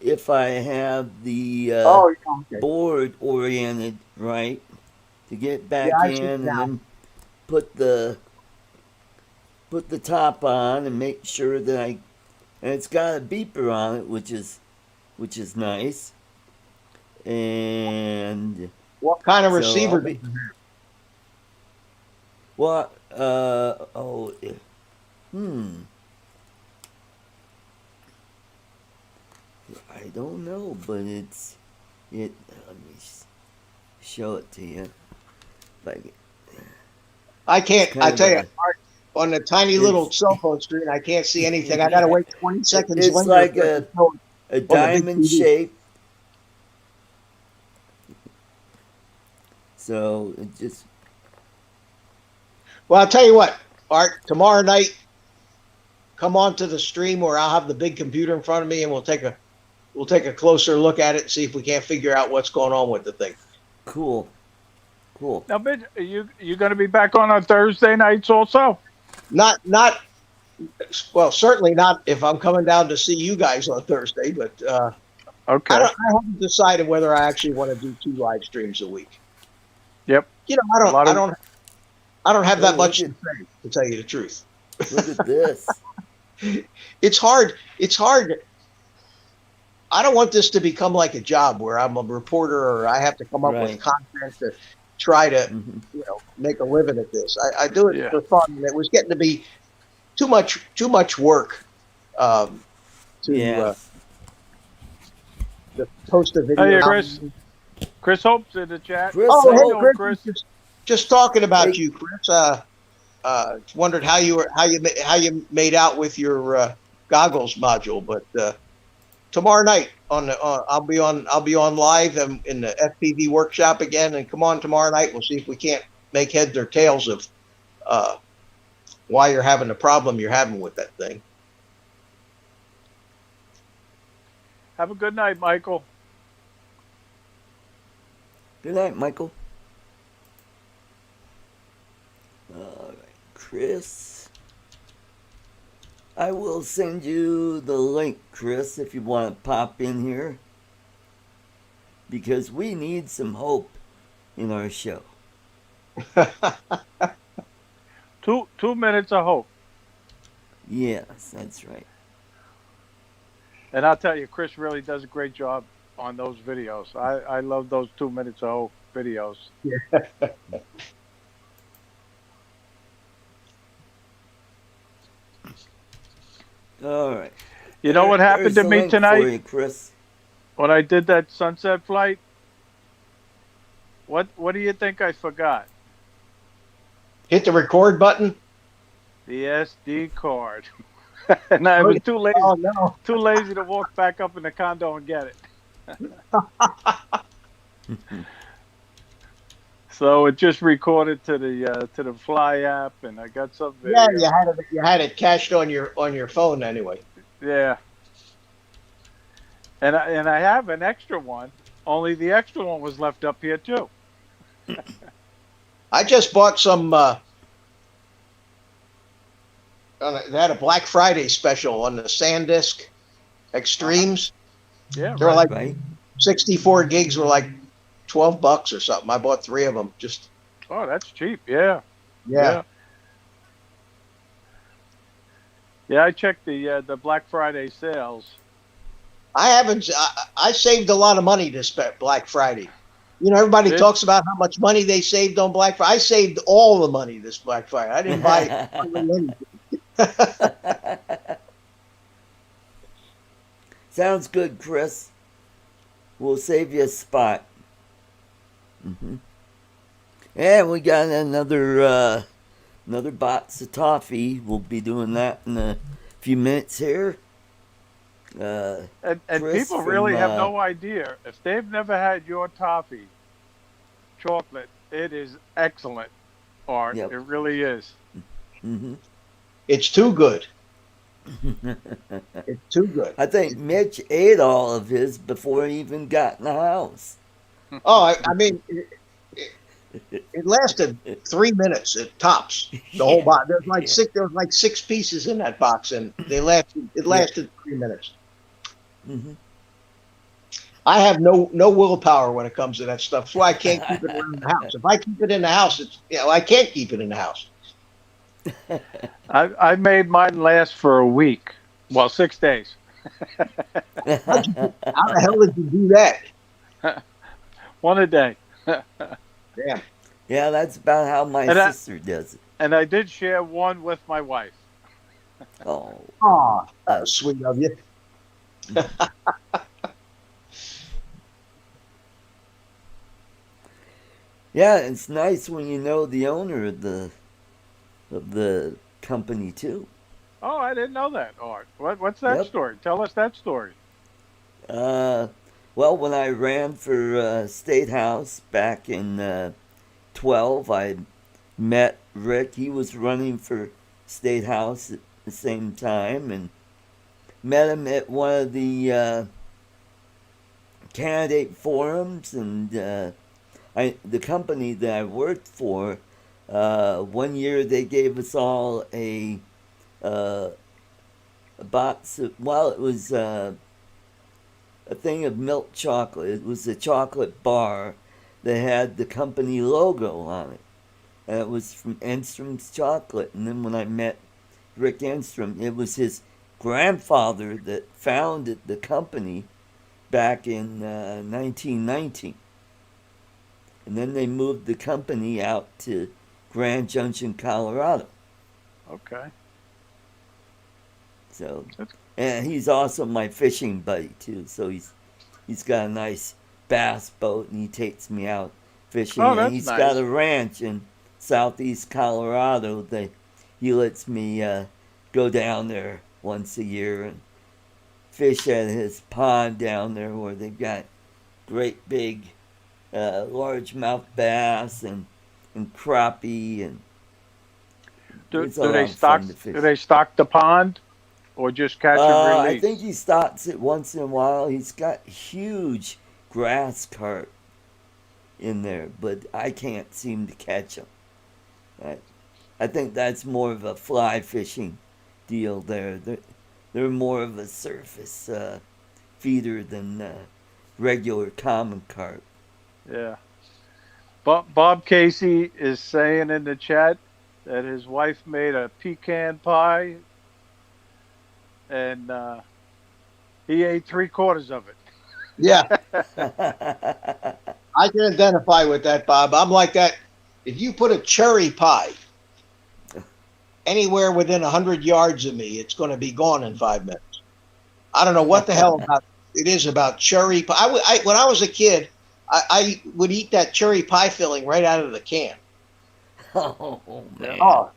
if I have the Okay. board oriented right to get back Yeah, I see in, it and now. then put the top on and make sure that and it's got a beeper on it, which is nice. And What kind of so receiver? I'll be, what? Oh, I don't know, but it. Let me show it to you. Like, I can't. I tell you, a, on the tiny little cell phone screen, I can't see anything. I gotta wait 20 seconds. It's later like for it to show a big diamond TV. shape. So it just. Well, I'll tell you what, Art. Tomorrow night, come on to the stream where I'll have the big computer in front of me, and we'll take a closer look at it and see if we can't figure out what's going on with the thing. Cool. Now, Mitch, are you going to be back on Thursday nights also? Not. Well, certainly not if I'm coming down to see you guys on Thursday. But Okay. I haven't decided whether I actually want to do 2 live streams a week. Yep. You know, I don't have that much to say, to tell you the truth. Look at this. It's hard. I don't want this to become like a job where I'm a reporter or I have to come up with content to try to, make a living at this. I do it for fun, and it was getting to be too much work to post a video. Hey, Chris. Chris Hope's in the chat. Chris, Hey, Chris. Just talking about you, Chris. Wondered how you made out with your goggles module, but tomorrow night I'll be on live in the FPV workshop again, and come on tomorrow night. We'll see if we can't make heads or tails of why you're having the problem you're having with that thing. Have a good night, Michael. Good night, Michael. All right, Chris. I will send you the link, Chris, if you want to pop in here. Because we need some hope in our show. 2 minutes of hope. Yes, that's right. And I'll tell you, Chris really does a great job on those videos. I love those 2 minutes of hope videos. All right. You know what happened to There's the me link for tonight you, Chris. when I did that sunset flight? What do you think I forgot? Hit the record button. The SD card. And I was too lazy Oh no! to walk back up in the condo and get it. So it just recorded to the Fly app, and I got some video. Yeah, you had it cached on your phone anyway. Yeah. And I have an extra one. Only the extra one was left up here too. I just bought some. They had a Black Friday special on the SanDisk Extremes. Yeah, They were like Right? 64 gigs were like $12 or something. I bought 3 of them. Just Oh, that's cheap. Yeah. yeah. Yeah, I checked the Black Friday sales. I haven't. I saved a lot of money this Black Friday. You know, everybody Did? talks about how much money they saved on Black Friday. I saved all the money this Black Friday. I didn't buy anything. Sounds good, Chris. We'll save you a spot. And we got another box of toffee. We'll be doing that in a few minutes here. And Chris people really from, have no idea. If they've never had your toffee chocolate, it is excellent, Art. Yep. It really is. It's too good. It's too good. I think Mitch ate all of his before he even got in the house. Oh, I mean, it lasted 3 minutes at tops. The whole box. There was like 6 pieces in that box, and they lasted. It lasted 3 minutes. I have no willpower when it comes to that stuff. That's why I can't keep it around the house. If I keep it in the house, I can't keep it in the house. I made mine last for a week. Well, 6 days. How the hell did you do that? One a day. Damn. Yeah, that's about how my And sister does it. And I did share one with my wife. Oh, Oh, that was sweet of you. yeah, it's nice when you know the owner of the company too. Oh, I didn't know that, Art. What's that Yep. story? Tell us that story. Well, when I ran for State House back in 12, I met Rick. He was running for State House at the same time, and met him at one of the candidate forums. And the company that I worked for, 1 year they gave us all a box of, well, it was a thing of milk chocolate. It was a chocolate bar that had the company logo on it. And it was from Enstrom's Chocolate. And then when I met Rick Enstrom, it was his grandfather that founded the company back in 1919. And then they moved the company out to Grand Junction, Colorado. Okay. So, and he's also my fishing buddy too. So he's got a nice bass boat, and he takes me out fishing. Oh, and that's he's nice. got a ranch in southeast Colorado that he lets me go down there once a year and fish at his pond down there where they've got great big largemouth bass and crappie, and it's a Do lot they of stock? fun to fish. Do they stock the pond, or just catch and I release? think he stocks it once in a while. He's got huge grass carp in there, but I can't seem to catch them. I think that's more of a fly fishing deal there. They're more of a surface feeder than regular common carp. Yeah. Bob Casey is saying in the chat that his wife made a pecan pie, and he ate 3/4 of it. Yeah, I can identify with that, Bob. I'm like that. If you put a cherry pie anywhere within 100 yards of me, it's going to be gone in 5 minutes. I don't know what the hell it is about cherry pie. When I was a kid, I would eat that cherry pie filling right out of the can. Oh man! Oh,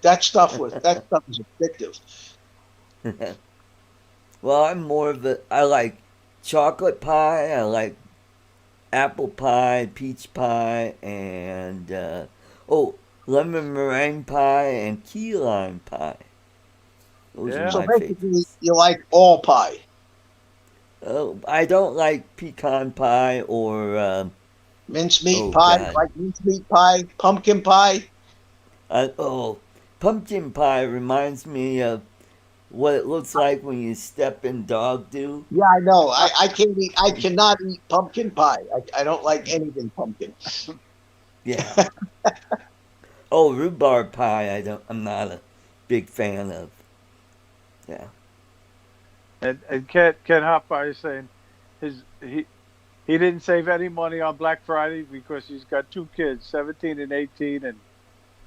that stuff is addictive. Well, I'm more of a. I like chocolate pie. I like apple pie, peach pie, and lemon meringue pie and key lime pie. Those Yeah. are So my basically, favorites. you like all pie. I don't like pecan pie or Mincemeat oh pie, god. like mincemeat pie, pumpkin pie. Pumpkin pie reminds me of what it looks like when you step in dog dew. Yeah, I know. I can't eat. I cannot eat pumpkin pie. I don't like anything pumpkin. Yeah. Oh, rhubarb pie. I'm not a big fan of. Yeah. And Ken Hopper is saying he didn't save any money on Black Friday because he's got 2 kids, 17 and 18, and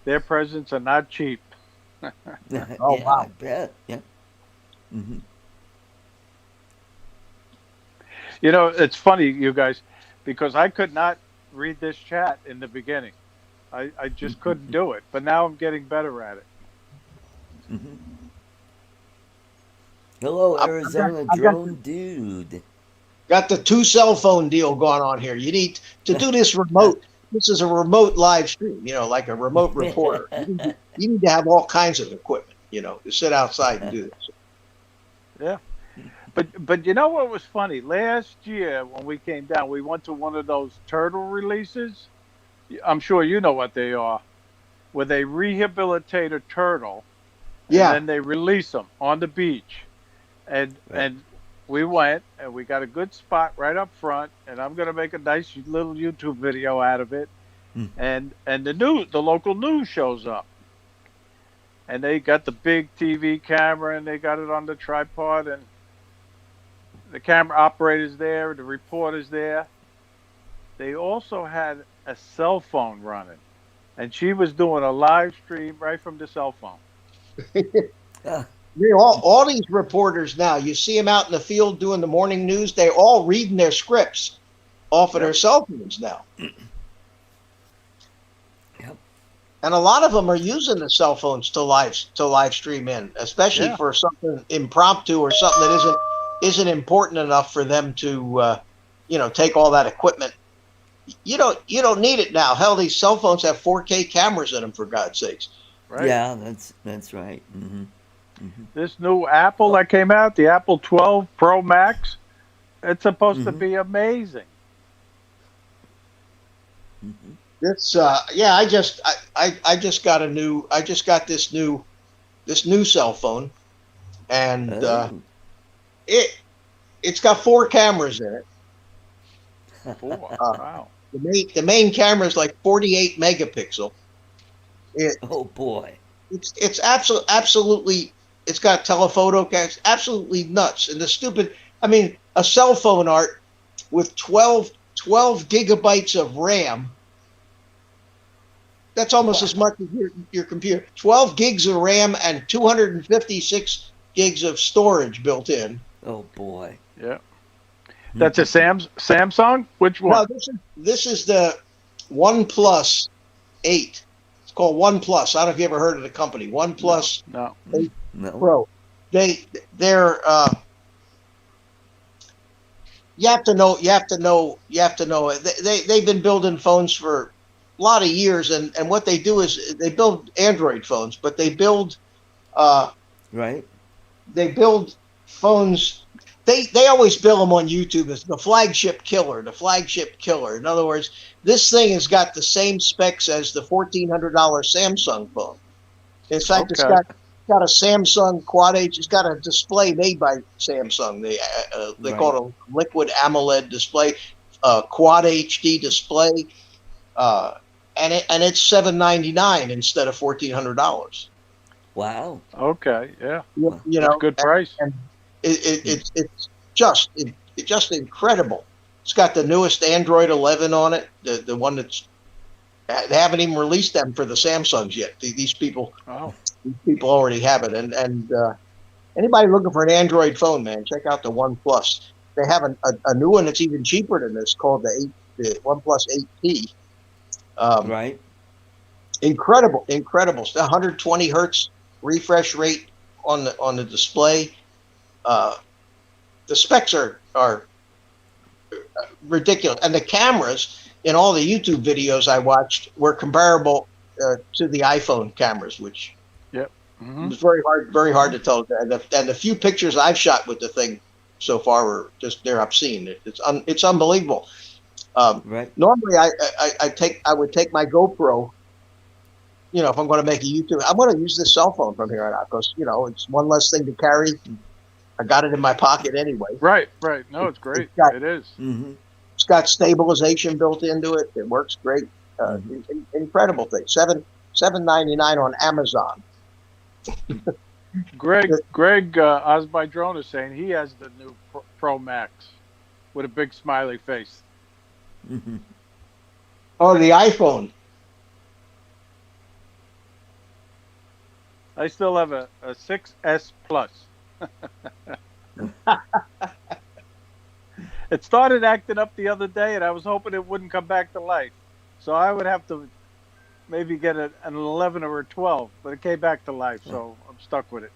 their presents are not cheap. Oh, Yeah, wow. I bet. Yeah. Hmm. You know, it's funny, you guys, because I could not read this chat in the beginning. I just couldn't do it, but now I'm getting better at it. Hmm. Hello, Arizona I've drone dude. got the 2 cell phone deal going on here. You need to do this remote. This is a remote live stream, like a remote reporter. You need to have all kinds of equipment, to sit outside and do this. Yeah. But you know what was funny? Last year when we came down, we went to one of those turtle releases. I'm sure you know what they are, where they rehabilitate a turtle and Yeah. then they release them on the beach. And Right. and we went and we got a good spot right up front, and I'm gonna make a nice little YouTube video out of it. Mm. And the local news shows up. And they got the big TV camera and they got it on the tripod, and the camera operator's there, the reporter's there. They also had a cell phone running, and she was doing a live stream right from the cell phone. Ah, All these reporters now, you see them out in the field doing the morning news. They're all reading their scripts off of their cell phones now. Yep. And a lot of them are using the cell phones to live stream in, especially Yeah. for something impromptu or something that isn't important enough for them to take all that equipment. You don't need it now. Hell, these cell phones have 4K cameras in them, for God's sakes. Right? Yeah, that's right. Hmm. This new Apple that came out, the Apple 12 Pro Max, it's supposed to be amazing. Hmm. This I just got this new cell phone, and Oh. it's got 4 cameras in it. Oh, wow. The main camera is like 48 megapixel. Oh boy. It's absolutely, it's got telephoto cameras, absolutely nuts. And a cell phone, Art, with 12 gigabytes of RAM. That's almost as much as your computer. 12 gigs of RAM and 256 gigs of storage built in. Oh boy. Yeah. That's a Samsung? Which one? No, this is the OnePlus 8. It's called OnePlus. I don't know if you ever heard of the company. OnePlus No. No. Pro. They're You have to know. You have to know. You have to know. They've been building phones for a lot of years, and what they do is they build Android phones, but uh, Right? they build phones. They always bill them on YouTube as the flagship killer, the flagship killer. In other words, this thing has got the same specs as the $1,400 Samsung phone. In fact, it's Okay. got a Samsung Quad H. It's got a display made by Samsung. They Right. call it a liquid AMOLED display, Quad HD display, uh, and it's $799 instead of $1,400. Wow. Okay. Yeah. You That's a know, good price. and it's just it's just incredible. It's got the newest Android 11 on it, the one that's they haven't even released them for the Samsungs yet. These people Oh. already have it, and anybody looking for an Android phone, man, check out the OnePlus. They have a new one that's even cheaper than this called the OnePlus 8T. Right? Incredible. It's 120 hertz refresh rate on the display. The specs are ridiculous, and the cameras in all the YouTube videos I watched were comparable to the iPhone cameras, which Yep. Hmm. was very hard to tell. And the few pictures I've shot with the thing so far were they're obscene. It's unbelievable. Right? Normally, I would take my GoPro. You know, if I'm going to make a YouTube, I'm going to use this cell phone from here on out because it's one less thing to carry. I got it in my pocket anyway. Right. Right. No, it's great. got- It is. Mm-hmm. It's got stabilization built into it. It works great. Incredible thing. $7.99 on Amazon. Greg Osbydrone is saying he has the new Pro Max with a big smiley face. Mm-hmm. Oh, the iPhone. I still have a 6S Plus. It started acting up the other day, and I was hoping it wouldn't come back to life. So I would have to maybe get an 11 or a 12, but it came back to life, so I'm stuck with it.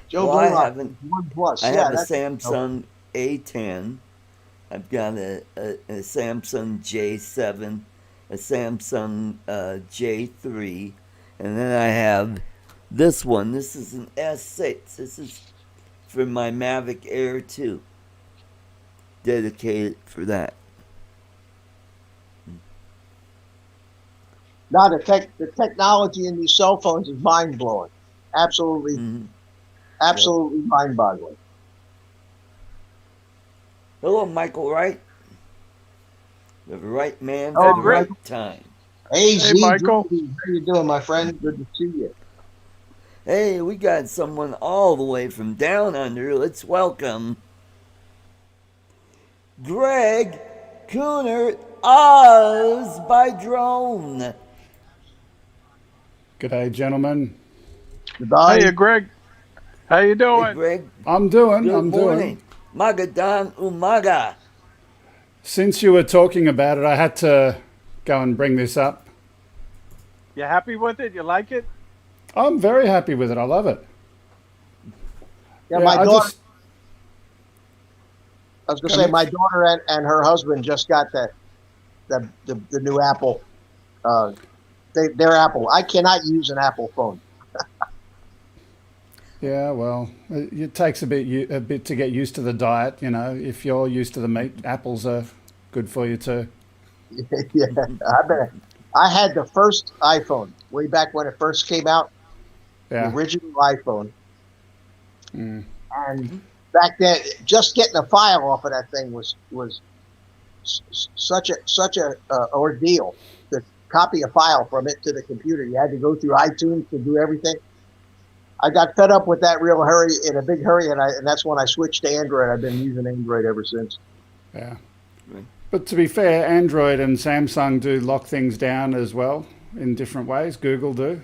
Joe Well, I Bullock, haven't. OnePlus. I Yeah, have a that's Samsung A10. I've got a Samsung J7, a Samsung J3, and then I have this one. This is an S6. This is for my Mavic Air 2. Dedicated for that. now the technology in these cell phones is mind blowing. Absolutely, Mhm. absolutely mind boggling. Hello, Michael Wright. The right man Oh, for the Greg. right time. Hey, Z, Michael. Groovy, how you doing, my friend? Good to see you. Hey, we got someone all the way from down under. Let's welcome Greg Cooner Oz by drone. G'day, gentlemen. Goodbye. Hey, Greg. How you Hey, doing? Greg. I'm doing. Good I'm morning. doing. Magadan Umaga. Since you were talking about it, I had to go and bring this up. You happy with it? You like it? I'm very happy with it. I love it. Yeah, my I daughter. just I was going to Come say in. my daughter and her husband just got the new Apple. Their Apple. I cannot use an Apple phone. yeah. Well, it takes a bit to get used to the diet. You know, if you're used to the meat, apples are good for you too. Yeah, I had the first iPhone way back when it first came out, the Yeah. original iPhone, Mm. and back then, just getting a file off of that thing was such a ordeal. To copy a file from it to the computer, you had to go through iTunes to do everything. I got fed up with that in a big hurry, and that's when I switched to Android. I've been using Android ever since. Yeah. Right. But to be fair, Android and Samsung do lock things down as well in different ways. Google do.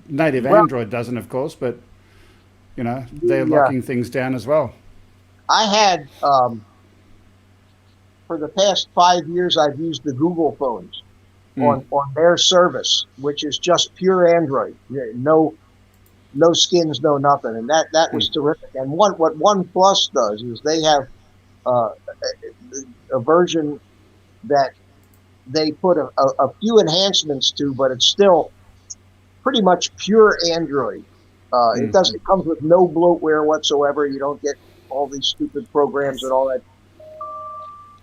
Native Well- Android doesn't, of course, but you know they're Yeah. locking things down as well. I had for the past 5 years, I've used the Google phones on their service, which is just pure Android. No no skins, no nothing, and that was terrific. And what OnePlus does is they have a version that they put a few enhancements to, but it's still pretty much pure Android. It does. It comes with no bloatware whatsoever. You don't get all these stupid programs and all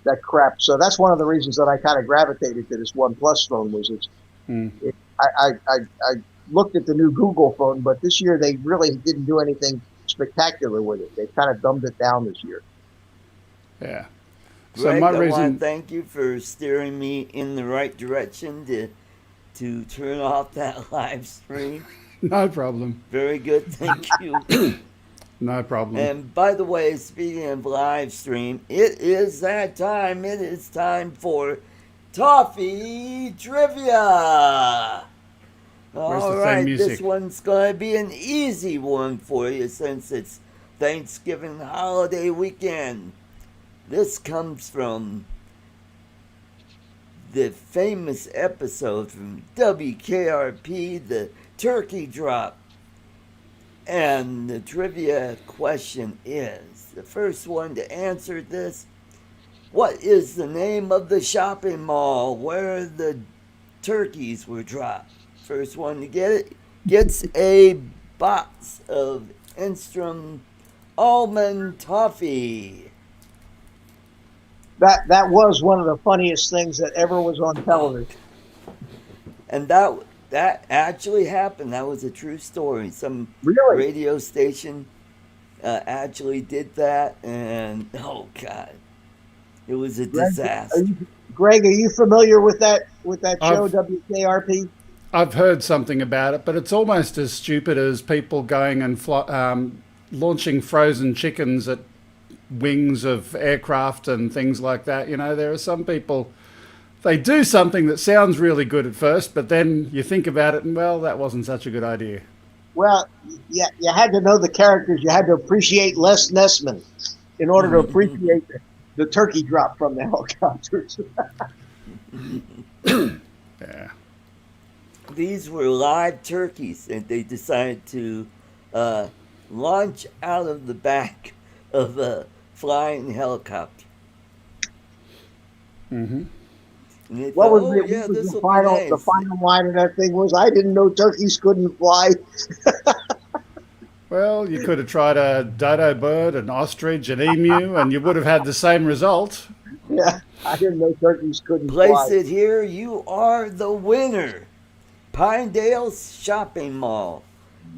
that crap. So that's one of the reasons that I kind of gravitated to this OnePlus phone. Was I looked at the new Google phone, but this year they really didn't do anything spectacular with it. They kind of dumbed it down this year. Yeah. Greg, I want to thank you for steering me in the right direction to turn off that live stream. No problem. Very good, thank you. No problem. And by the way, speaking of live stream, it is that time. It is time for Toffee Trivia. All right, this one's going to be an easy one for you since it's Thanksgiving holiday weekend. This comes from the famous episode from WKRP, the Turkey Drop. And the trivia question is, the first one to answer this, what is the name of the shopping mall where the turkeys were dropped? First one to get it gets a box of Enstrom almond toffee. That was one of the funniest things that ever was on television. And that actually happened. That was a true story. Some radio station actually did that, and oh god, it was a disaster. Greg, are you familiar with that show, WKRP? I've heard something about it, but it's almost as stupid as people going and launching frozen chickens at wings of aircraft and things like that. You know, there are some people, they do something that sounds really good at first, but then you think about it and, well, that wasn't such a good idea. Well, yeah, you had to know the characters. You had to appreciate Les Nessman in order to appreciate the turkey drop from the helicopters. Yeah. These were live turkeys, and they decided to launch out of the back of a flying helicopter. Mm-hmm. What was the final line of that thing was, I didn't know turkeys couldn't fly. Well, you could have tried a dodo bird, an ostrich, an emu, and you would have had the same result. Yeah, I didn't know turkeys couldn't fly. Place it here. You are the winner. Pinedale Shopping Mall.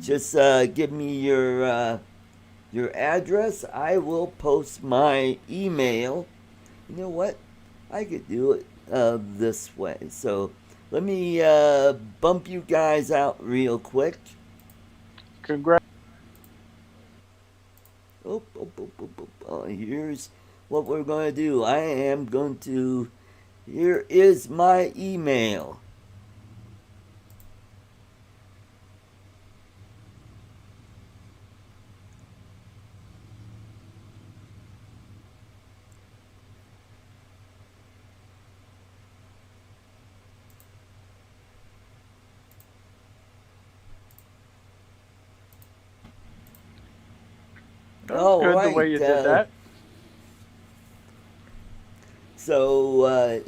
Just give me your address. I will post my email. You know what? I could do it this way. So let me bump you guys out real quick. Congrats. Here's what we're going to do. Here is my email. All good right, the way you did that. So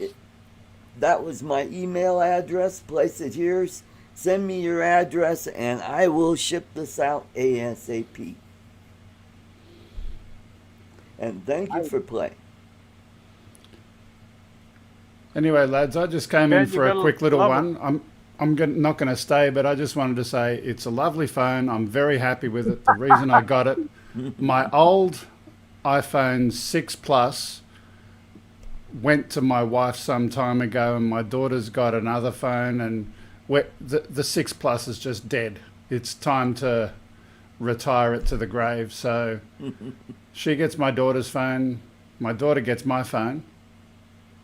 that was my email address. Place it here. Send me your address, and I will ship this out ASAP. And thank you for playing. Anyway, lads, I just came in for a quick little one. I'm not going to stay, but I just wanted to say it's a lovely phone. I'm very happy with it. The reason I got it, my old iPhone 6 Plus went to my wife some time ago, and my daughter's got another phone, and the 6 Plus is just dead. It's time to retire it to the grave. So she gets my daughter's phone, my daughter gets my phone,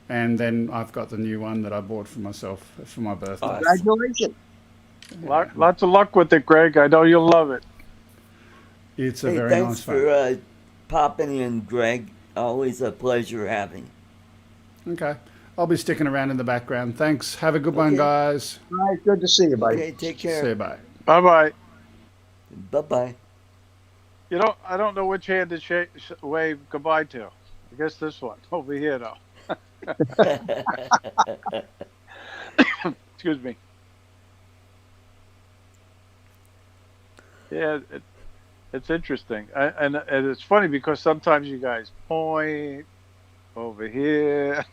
and then I've got the new one that I bought for myself for my birthday. Congratulations. Lots of luck with it, Greg. I know you'll love it. It's a very nice phone. Thanks for popping in, Greg. Always a pleasure having you. Okay. I'll be sticking around in the background. Thanks. Have a good one, guys. All right. Good to see you, buddy. Okay, take care. See you, bye. Bye-bye. Bye-bye. I don't know which hand to wave goodbye to. I guess this one over here, though. Excuse me. Yeah, it's interesting, and it's funny because sometimes you guys point over here,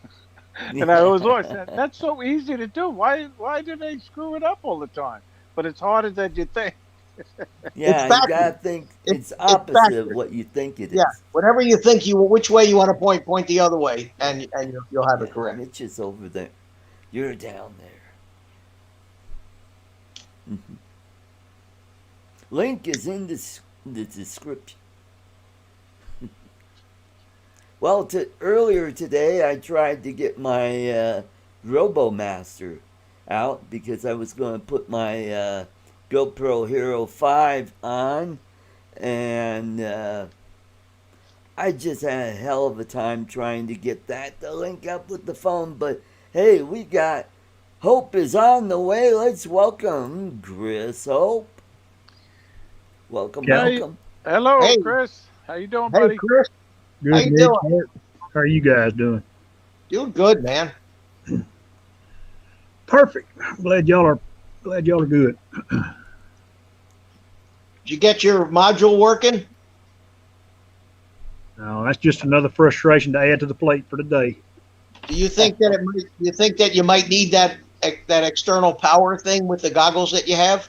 and I was always said that's so easy to do. Why do they screw it up all the time? But it's harder than you think. It's Yeah, you gotta backwards. think It's it's it's opposite of backwards. what you think it Yeah. is. Whatever you think which way you want to point the other way, and you'll have it Yeah, correct. Mitch is over there. You're down there. Mhm. Link is in the description. Well, earlier today, I tried to get my RoboMaster out because I was going to put my GoPro Hero 5 on, and I just had a hell of a time trying to get that to link up with the phone. But hey, we got Hope is on the way. Let's welcome Chris Hope. Welcome, Yeah. Hey, welcome. hello, Hey, Chris. How you doing, hey, buddy? Chris, how Good, you Mitch. doing? How are you guys doing? Doing good, man. Perfect. Glad y'all are good. Did you get your module working? No, that's just another frustration to add to the plate for today. Do you think that you might need that external power thing with the goggles that you have?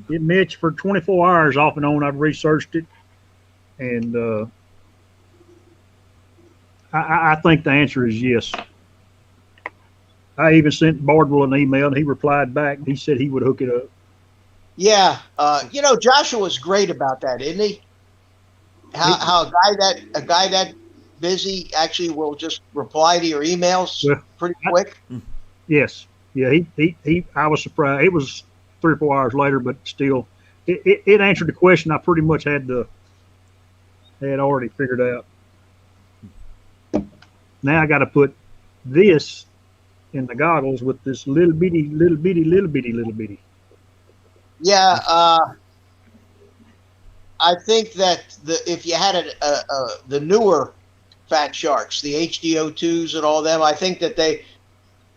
Mitch, for 24 hours off and on, I've researched it, and I think the answer is yes. I even sent Bardwell an email, and he replied back. He said he would hook it up. Yeah, Joshua's great about that, isn't he? How a guy that busy actually will just reply to your emails Well, pretty quick. Yes, yeah. He. I was surprised. It was 3 or 4 hours later, but still, it answered the question I pretty much had already figured out. Now I got to put this in the goggles with this little bitty. Yeah, I think that if you had the newer Fat Sharks, the HDO2s and all them, I think that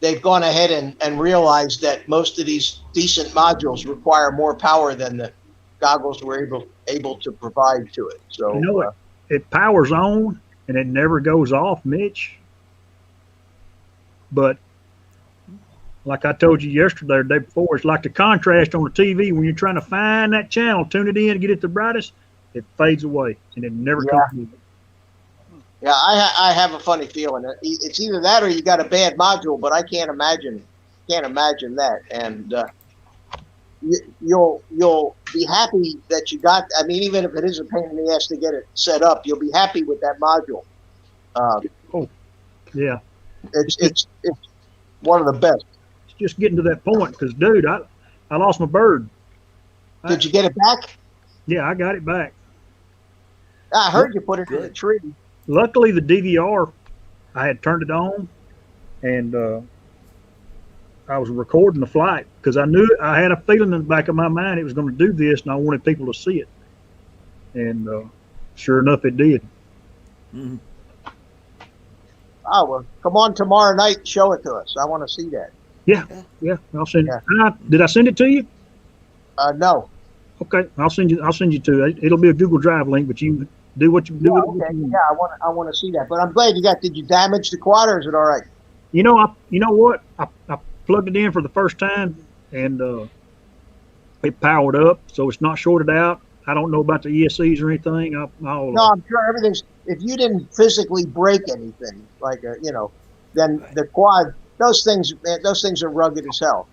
they've gone ahead and realized that most of these decent modules require more power than the goggles were able to provide to it. So You know what? It powers on and it never goes off, Mitch. But like I told you yesterday or the day before, it's like the contrast on the TV when you're trying to find that channel, tune it in, and get it the brightest. It fades away and it never Yeah. comes back. yeah, I have a funny feeling. It's either that or you got a bad module, but I can't imagine that. And you'll be happy that you got. I mean, even if it is a pain in the ass to get it set up, you'll be happy with that module. Yeah, It's one of the best. it's just getting to that point because, dude, I lost my bird. Did you get it back? Yeah, I got it back. I heard you put it in the Good. tree. Luckily, the DVR, I had turned it on, and I was recording the flight because I knew I had a feeling in the back of my mind it was going to do this, and I wanted people to see it. And sure enough, it did. Mhm. Oh well, come on tomorrow night and show it to us. I want to see that. Yeah, I'll send Yeah. it. Did I send it to you? No. Okay, I'll send you to it. It'll be a Google Drive link, but you do what you do. Yeah, with it. okay. Yeah, I want to see that. But I'm glad you got. Did you damage the quad, or is it all right? You know what? I plugged it in for the first time, and it powered up, so it's not shorted out. I don't know about the ESCs or anything. No, I'm sure everything's. If you didn't physically break anything, like then the quad, those things are rugged as hell.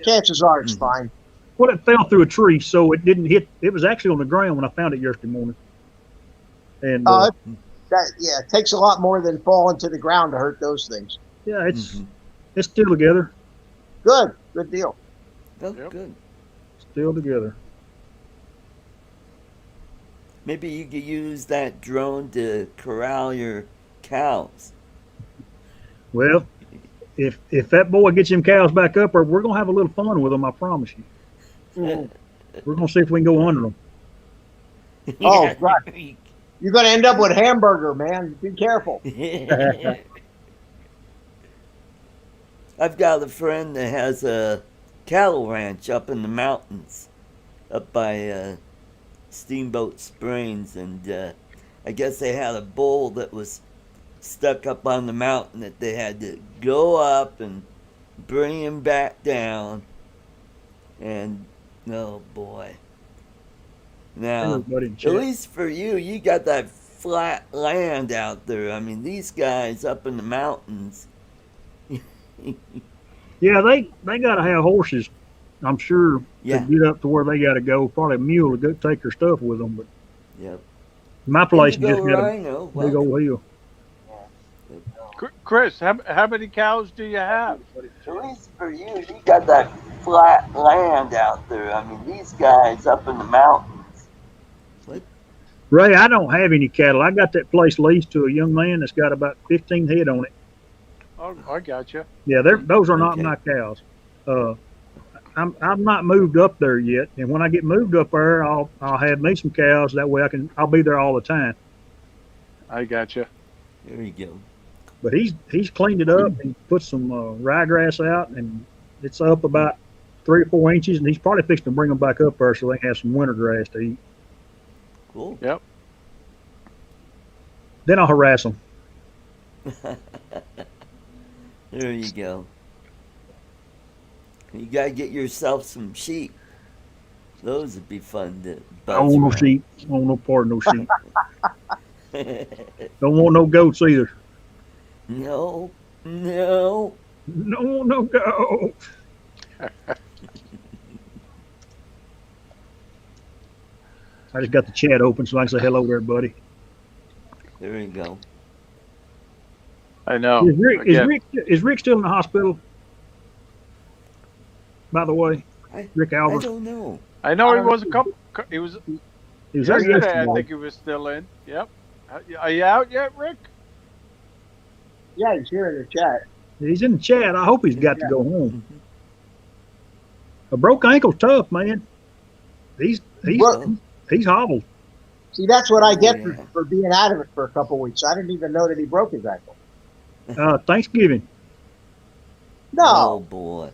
Chances are it's fine. Well, it fell through a tree, so it didn't hit. It was actually on the ground when I found it yesterday morning. And It takes a lot more than falling to the ground to hurt those things. yeah, it's still together. Good deal. Oh, Yep. good. Still together. Maybe you could use that drone to corral your cows. Well, if that boy gets them cows back up, we're gonna have a little fun with them. I promise you. We're gonna see if we can go under them. Oh, God. You're going to end up with hamburger, man. Be careful. I've got a friend that has a cattle ranch up in the mountains, up by Steamboat Springs, and I guess they had a bull that was stuck up on the mountain that they had to go up and bring him back down. And oh boy. Now, Everybody in at chat. least for you, you got that flat land out there. I mean, these guys up in the mountains. Yeah, they gotta have horses, I'm sure, Yeah. to get up to where they gotta go. Probably a mule to go take their stuff with them. But Yep. my place just Indigo got a Rhino. big Welcome. old hill. Chris, how many cows do you have? At least for you, you got that flat land out there. I mean, these guys up in the mountains. What? Ray, I don't have any cattle. I got that place leased to a young man that's got about 15 head on it. Oh, I got you. Yeah, those are not Okay. my cows. I'm not moved up there yet, and when I get moved up there, I'll have me some cows. That way I'll be there all the time. I got you. There you go. But he's cleaned it up and put some ryegrass out, and it's up about 3 or 4 inches, and he's probably fixing to bring them back up there so they can have some winter grass to eat. Cool. Yep. Then I'll harass them. There you go. You gotta get yourself some sheep. Those would be fun to I buzz don't want no around. sheep. I don't want no part of no sheep. Don't want no goats either. No. Don't want no goats. I just got the chat open so I can say hello to everybody. There you go. I know. Is Rick still in the hospital? By the way, Rick I Albert. don't know. I know he was a couple. He was He was there yesterday. yesterday. I think he was still in. Yep. Are you out yet, Rick? Yeah, he's here in the chat. He's in the chat. I hope he's got to go home. Mhm. A broke ankle's tough, man. He's Bro- hobbled. See, that's what I get Yeah. for being out of it for a couple weeks. I didn't even know that he broke his ankle. Thanksgiving. Oh No. boy.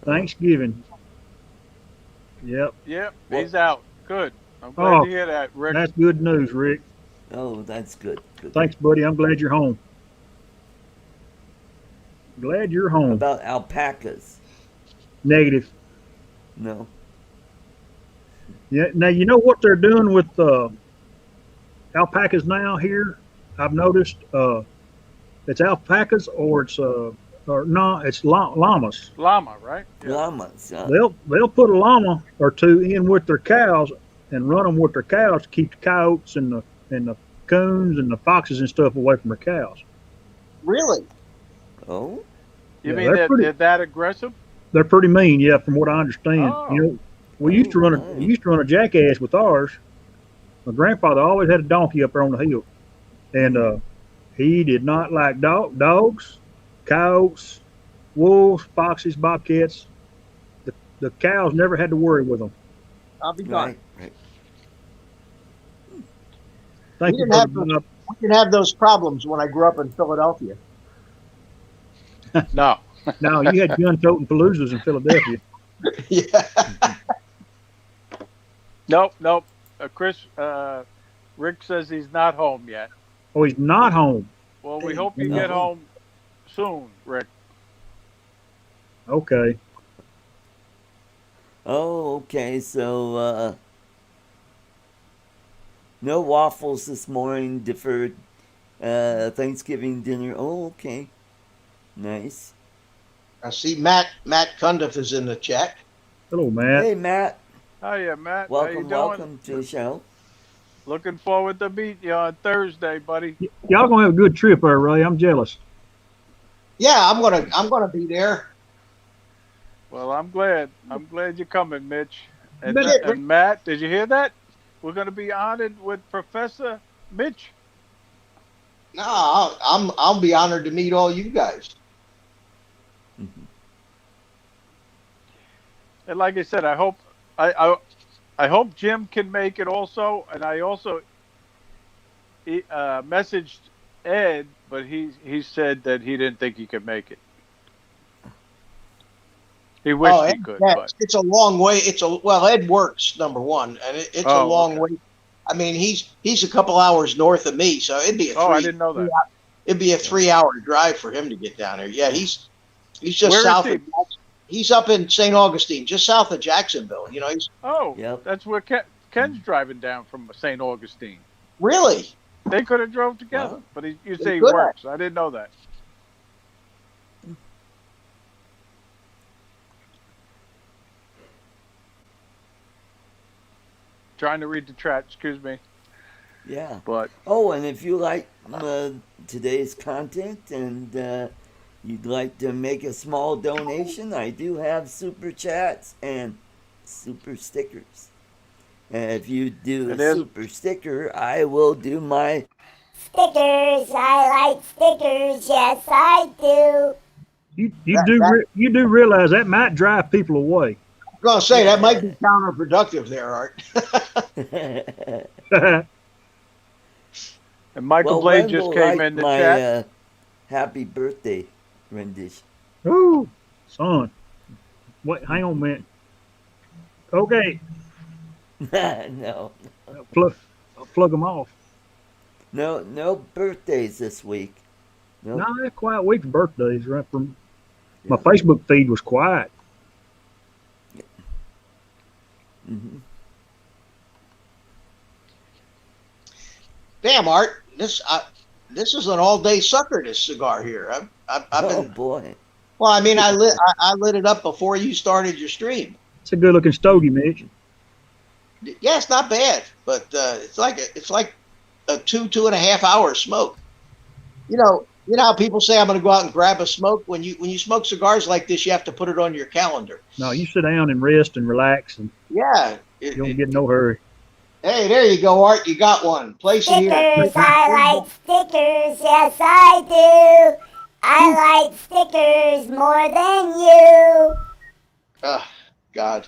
Thanksgiving. Yep. Yep. Well- He's out. Good. I'm glad Oh, to hear that, Rick. That's good news, Rick. Oh, that's good. Good. Thanks, buddy. I'm glad you're home. Glad you're home. About alpacas? Negative. No. Yeah. Now you know what they're doing with alpacas now here. I've noticed it's alpacas or it's llamas. Llama, right? Yeah. Llamas. They'll put a llama or two in with their cows and run them with their cows to keep the coyotes and the coons and the foxes and stuff away from their cows. Really? Oh. You Yeah, mean they're they're pretty- that aggressive? They're pretty mean, yeah, from what I understand. Oh. You know, we used to run a jackass with ours. My grandfather always had a donkey up there on the hill, and he did not like dogs, coyotes, wolves, foxes, bobcats. The cows never had to worry with them. I'll be gone. Right. Thank We you, didn't have brother. We didn't have those problems when I grew up in Philadelphia. No. No, you had gun-toting paloozas in Philadelphia. Yeah. Nope. Chris, Rick says he's not home yet. Oh, he's not home. Well, we Hey, hope you no. get home soon, Rick. Okay. Oh, okay. So, no waffles this morning. Deferred Thanksgiving dinner. Oh, okay. Nice. I see Matt Cundiff is in the chat. Hello, Matt. Hey, Matt. Hiya, Matt. How you Welcome, doing? welcome to the show. Looking forward to meeting you on Thursday, buddy. Y'all gonna have a good trip there, Ray. I'm jealous. Yeah, I'm gonna be there. Well, I'm glad. I'm glad you're coming, Mitch. And, But and Matt, did you hear that? We're going to be honored with Professor Mitch. No, I'll be honored to meet all you guys. Mhm. And like I said, I hope I hope Jim can make it also, and I also messaged Ed, but he said that he didn't think he could make it. He wished he could, yeah, but it's a long way. Well, Ed works, number one, and it's a long okay. way. I mean, he's a couple hours north of me, so it'd be I didn't know that. It'd be a 3-hour drive for him to get down there. Yeah, he's just Where south is he? of. He's up in St. Augustine, just south of Jacksonville. You know, he's Yep. That's where Ken's driving down from St. Augustine. really. They could have drove together, Wow. but you say he could have. works. I didn't know that. Trying to read the chat, excuse me. Yeah. But Oh, and if you like today's content and you'd like to make a small donation, I do have super chats and super stickers. And if you do a super sticker, I will do my Stickers, I like stickers, yes I do. You do realize that might drive people away. I'm gonna say that might be counterproductive there, Art. and Michael well, Blade Wendell just came liked in the my chat. happy birthday rendition. Ooh, son. Wait, hang on a minute. Okay, No, plug them off. no birthdays this week. Nope. No, that's quiet week for birthdays, right? My Facebook feed was quiet. Mm-hmm. Damn, Art, this is an all-day sucker. This cigar here. I've Oh been. boy. Well, I mean, I lit it up before you started your stream. It's a good looking stogie, Mitch. Yeah, it's not bad, but it's like a 2.5 hour smoke. You know how people say I'm going to go out and grab a smoke. When you smoke cigars like this, you have to put it on your calendar. No, you sit down and rest and relax, and Yeah. you don't get in no hurry. Hey, there you go, Art. You got one. Place it here. Stickers, I like stickers, yes I do. I like stickers more than you. Oh, God.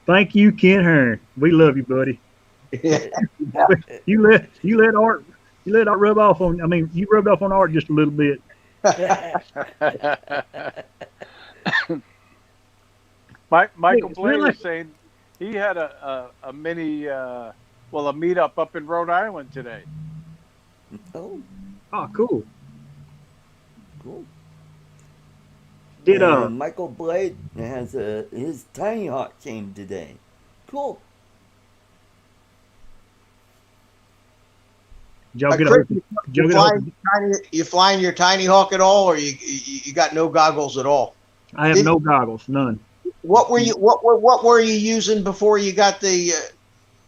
Thank you, Ken Hearn. We love you, buddy. You let Art rub off on. I mean, you rubbed off on Art just a little bit. Michael Blade really? was saying he had a mini, a meetup up in Rhode Island today. Oh, Oh, cool. cool. Did And Michael Blade has his Tiny Hawk came today. Cool. did y'all get Chris, a you flying your Tiny Hawk at all, or you got no goggles at all? I have no goggles, none. What were you using before you got the?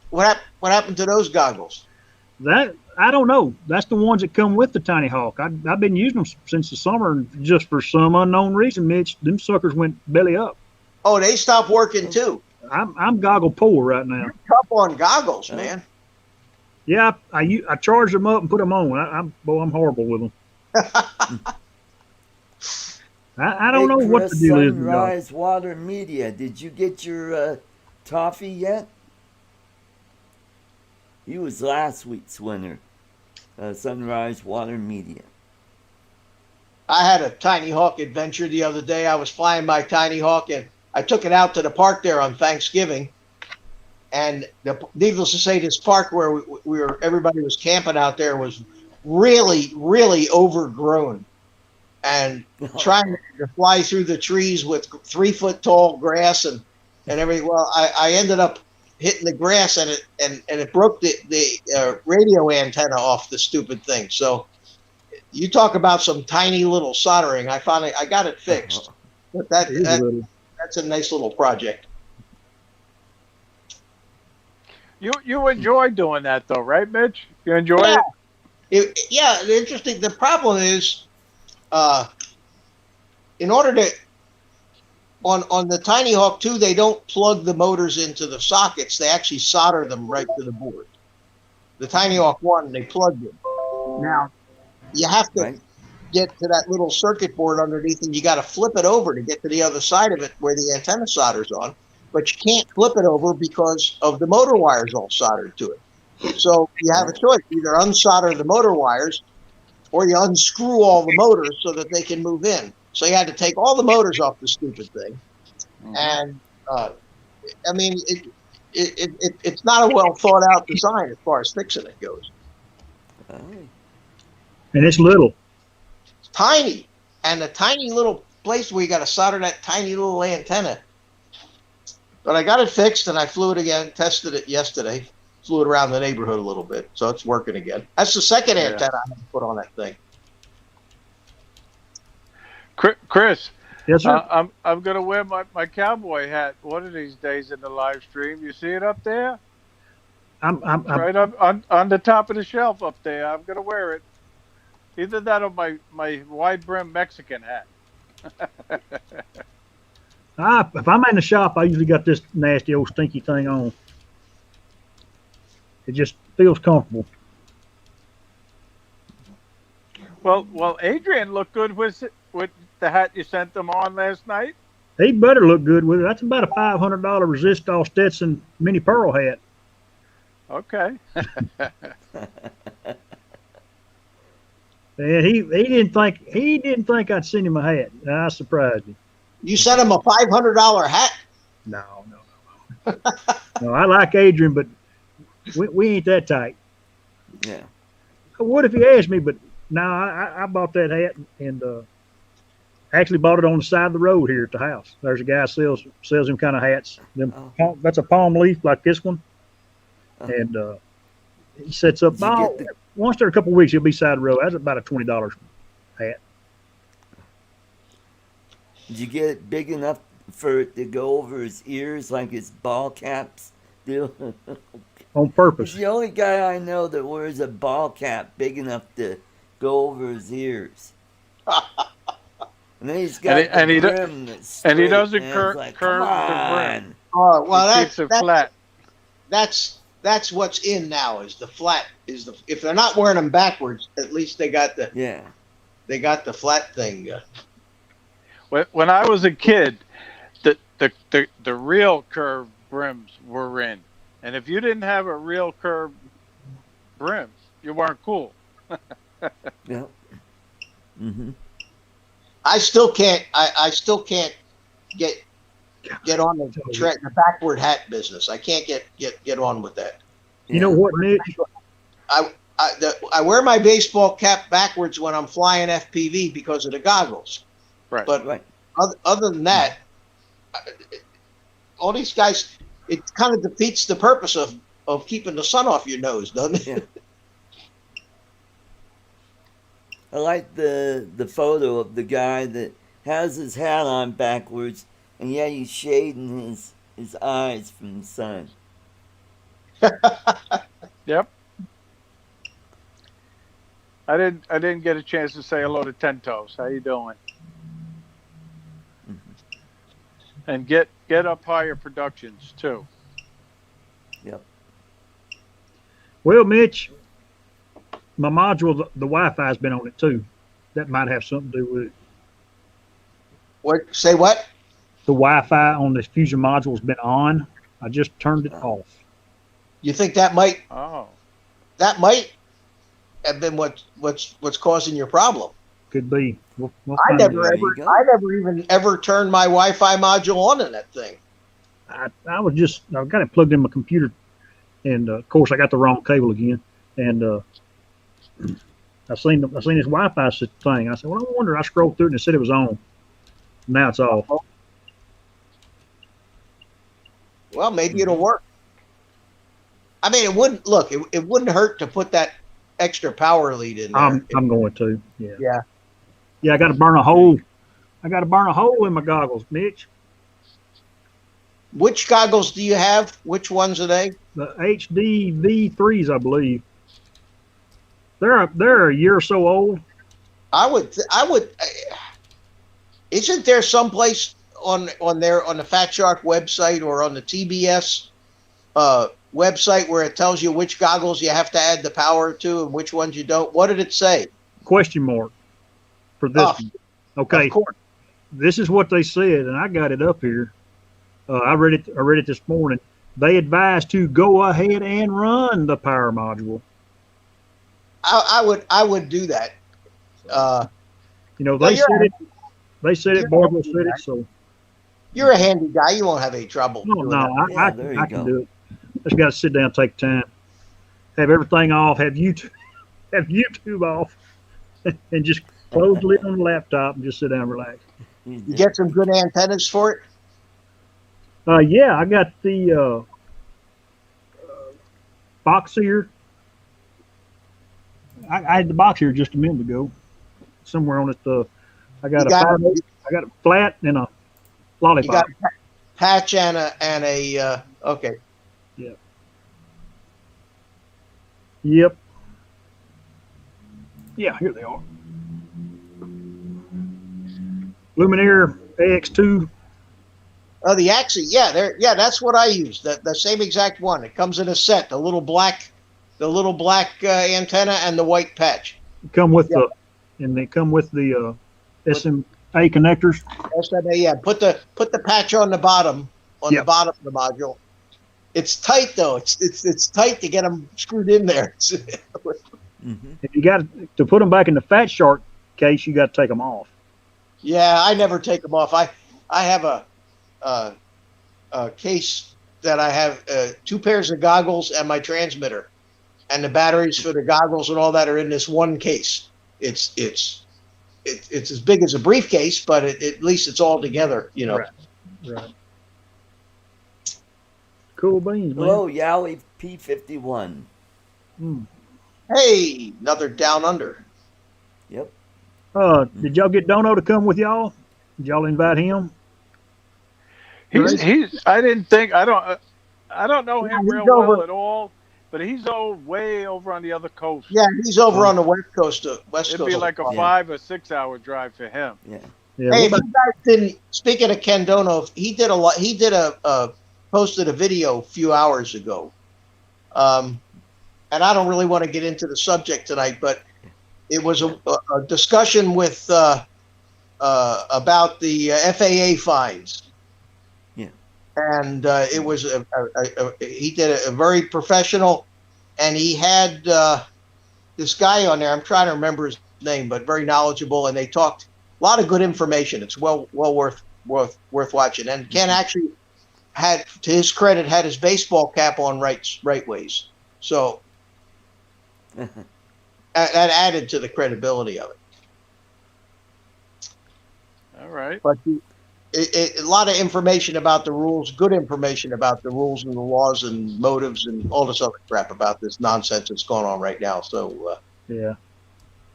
What happened to those goggles? That I don't know. That's the ones that come with the Tiny Hawk. I've been using them since the summer, and just for some unknown reason, Mitch, them suckers went belly up. Oh, they stopped working too. I'm goggle poor right now. Tough on goggles, man. Yeah, I charge them up and put them on. I'm horrible with them. I don't know what the deal is. with goggles. Sunrise Water Media. Did you get your toffee yet? He was last week's winner. Sunrise Water Media. I had a Tiny Hawk adventure the other day. I was flying my Tiny Hawk, and I took it out to the park there on Thanksgiving. And needless to say, this park where everybody was camping out there was really, really overgrown. And trying to fly through the trees with 3-foot tall grass and everything. Well, I ended up hitting the grass, and it broke the radio antenna off the stupid thing. So you talk about some tiny little soldering. I got it fixed. But that's a nice little project. You enjoy doing that though, right, Mitch? You enjoy it? Yeah, interesting. The problem is, in order to on the Tiny Hawk 2, they don't plug the motors into the sockets. They actually solder them right to the board. The Tiny Hawk 1, they plugged it. Now, you have to get to that little circuit board underneath, and you got to flip it over to get to the other side of it where the antenna solder's on. but you can't flip it over because of the motor wires all soldered to it. So you have a choice: either unsolder the motor wires, or you unscrew all the motors so that they can move in. So you had to take all the motors off the stupid thing, and I mean, it's not a well thought out design as far as fixing it goes. Oh. And it's little. It's tiny, and a tiny little place where you got to solder that tiny little antenna. But I got it fixed, and I flew it again, tested it yesterday, flew it around the neighborhood a little bit, so it's working again. That's the second antenna I have to put on that thing. Chris, Yes, sir. I'm gonna wear my cowboy hat one of these days in the live stream. You see it up there? I'm Right up on the top of the shelf up there. I'm gonna wear it. Either that or my wide brim Mexican hat. if I'm in the shop, I usually got this nasty old stinky thing on. It just feels comfortable. Well, Adrian looked good with the hat you sent them on last night. He better look good with it. That's about a $500 Resistol Stetson mini pearl hat. Okay. And he didn't think I'd send him a hat. I surprised him. You sent him a $500 hat? No. No, I like Adrian, but we ain't that tight. Yeah. I would if he asked me, but no, I bought that hat and actually bought it on the side of the road here at the house. There's a guy sells them kind of hats. That's a palm leaf like this one, and he sets up. Once every couple of weeks, he'll be side the road. That's about a $20 hat. Did you get it big enough for it to go over his ears like his ball caps do? On purpose. He's the only guy I know that wears a ball cap big enough to go over his ears. And then he's got the brim that's straight, and he doesn't curve the brim. Oh, well, Keeps it flat. That's what's in now. Is the flat? If they're not wearing them backwards, at least they got the flat thing. When I was a kid, the real curved brims were in, and if you didn't have a real curved brim, you weren't cool. Yeah. Mm-hmm. I still can't get on the backward hat business. I can't get on with that. You know what, Mitch? I wear my baseball cap backwards when I'm flying FPV because of the goggles. Right. But other than that, all these guys, it kind of defeats the purpose of keeping the sun off your nose, doesn't it? Yeah. I like the photo of the guy that has his hat on backwards, and yet he's shading his eyes from the sun. Yep. I didn't get a chance to say hello to Ten Toes. How you doing? Mm-hmm. And get up higher productions too. Yep. Well, Mitch, my module, the Wi-Fi's been on it too. That might have something to do with it. What? Say what? The Wi-Fi on this Fusion module's been on. I just turned it off. You think that might? Oh. That might have been what's causing your problem. Could be. We'll I never even turned my Wi-Fi module on in that thing. I got it plugged in my computer, and of course I got the wrong cable again, and I seen this Wi-Fi thing. I said, well, I wonder. I scrolled through it and it said it was on. Now it's off. Well, maybe it'll work. I mean, it wouldn't hurt to put that extra power lead in there. I'm going to. Yeah. Yeah, I got to burn a hole. I got to burn a hole in my goggles, Mitch. Which goggles do you have? Which ones are they? The HD V3s, I believe. They're a year or so old. I would. Isn't there someplace on the Fat Shark website or on the TBS website where it tells you which goggles you have to add the power to and which ones you don't? What did it say? Question mark for this one. Okay. Of course. This is what they said, and I got it up here. I read it. I read it this morning. They advise to go ahead and run the power module. I would do that. You know, No, they you're said it. They said you're it. a Barbara handy said guy. it. So You're a handy guy. You won't have any trouble no, doing that. Yeah, there you I can go. do it. Just got to sit down, take time, have everything off, have YouTube off, and just close the lid on the laptop and just sit down and relax. You get some good antennas for it. Yeah, I got the box here. I had the box here just a minute ago. Somewhere on it, I got You got I got a flat and a you lollipop. got a patch and a okay. Yep. Yeah, here they are. Luminaire AX2. Oh, the Axie, yeah, that's what I use. The same exact one. It comes in a set. The little black antenna and the white patch. Come with Yeah. and they come with the SMA connectors. SMA, yeah. Put the patch on the bottom the Yep. bottom of the module. It's tight though. It's tight to get them screwed in there. If you got to put them back in the Fat Shark case, you got to take them off. Yeah, I never take them off. I have a case that I have 2 pairs of goggles and my transmitter, and the batteries for the goggles and all that are in this one case. It's as big as a briefcase, but at least it's all together. You know. Right. Cool beans, man. Hello, Yowie P51. Hey, another down under. Yep. Did y'all get Dono to come with y'all? Did y'all invite him? He's. I didn't think. I don't know him he's real well over- at all. But he's way over on the other coast. Yeah, he's over on the west coast. It'd be like a Yeah. 5 or 6 hour drive for him. Yeah. Yeah. Hey, what if you about- guys didn't, speaking of Ken Dono, he did a lot. He did posted a video a few hours ago. And I don't really want to get into the subject tonight, but it was a discussion with about the FAA fines. Yeah. And it was he did a very professional, and he had this guy on there. I'm trying to remember his name, but very knowledgeable, and they talked a lot of good information. It's well worth watching. And Ken actually had, to his credit, had his baseball cap on right ways. So that added to the credibility of it. All right. But a lot of information about the rules, good information about the rules and the laws and motives and all this other crap about this nonsense that's going on right now. So yeah.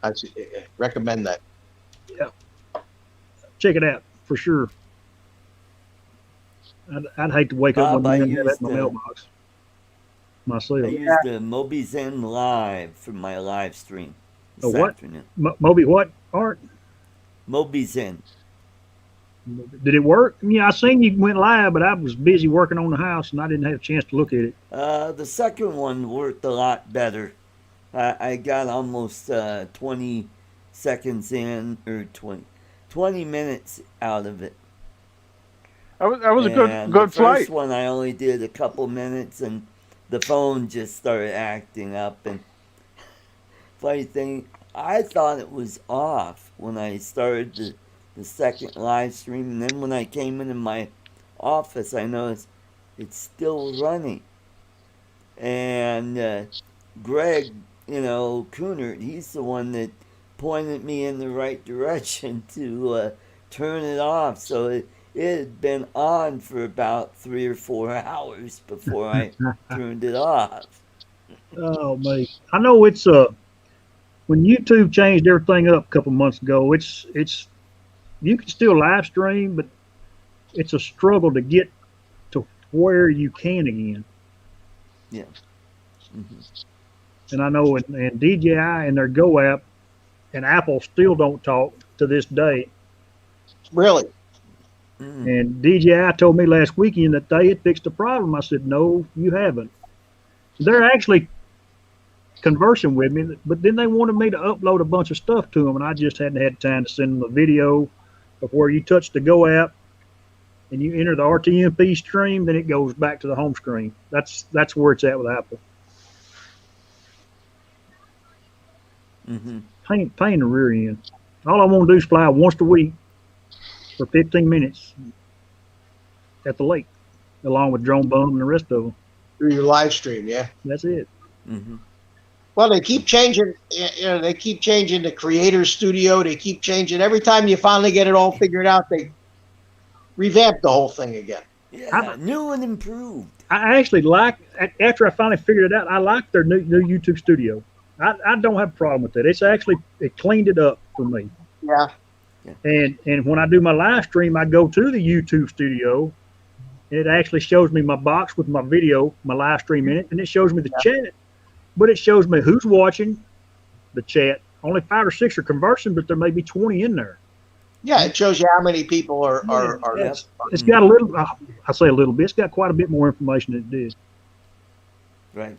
I recommend that. Check it out for sure. I'd hate to wake up one Bob, I day and have that in used my mailbox myself. I used the MobiZen Live for my live stream this what? afternoon. Moby what, Art? MobiZen. Did it work? Yeah, I seen you went live, but I was busy working on the house and I didn't have a chance to look at it. The second one worked a lot better. I got almost 20 seconds in, or 20 minutes out of it. That was a And good the flight. first one I only did a couple minutes, and the phone just started acting up. And funny thing, I thought it was off when I started the second live stream, and then when I came into my office, I noticed it's still running. And Greg, Coonert, he's the one that pointed me in the right direction to turn it off. So it had been on for about 3 or 4 hours before I turned it off. Oh man, I know it's when YouTube changed everything up a couple months ago. It's you can still live stream, but it's a struggle to get to where you can again. Yeah. Mm-hmm. And I know and DJI and their Go app and Apple still don't talk to this day. Really? Mm. And DJI told me last weekend that they had fixed the problem. I said, no, you haven't. They're actually conversing with me, but then they wanted me to upload a bunch of stuff to them, and I just hadn't had time to send them a video of where you touch the Go app and you enter the RTMP stream, then it goes back to the home screen. That's where it's at with Apple. Mm-hmm. Pain in the rear end. All I want to do is fly once a week for 15 minutes at the lake, along with Drone Bum and the rest of them. Through your live stream, yeah. That's it. Mm-hmm. Well, they keep changing. They keep changing the Creator Studio. They keep changing. Every time you finally get it all figured out, they revamp the whole thing again. Yeah, new and improved. I actually like, after I finally figured it out, I like their new YouTube Studio. I don't have a problem with it. It cleaned it up for me. Yeah. And when I do my live stream, I go to the YouTube Studio, and it actually shows me my box with my video, my live stream in it, and it shows me the chat. But it shows me who's watching the chat. Only 5 or 6 are conversing, but there may be 20 in there. Yeah, it shows you how many people are. It's got a little. I say a little bit. It's got quite a bit more information than it did. Right.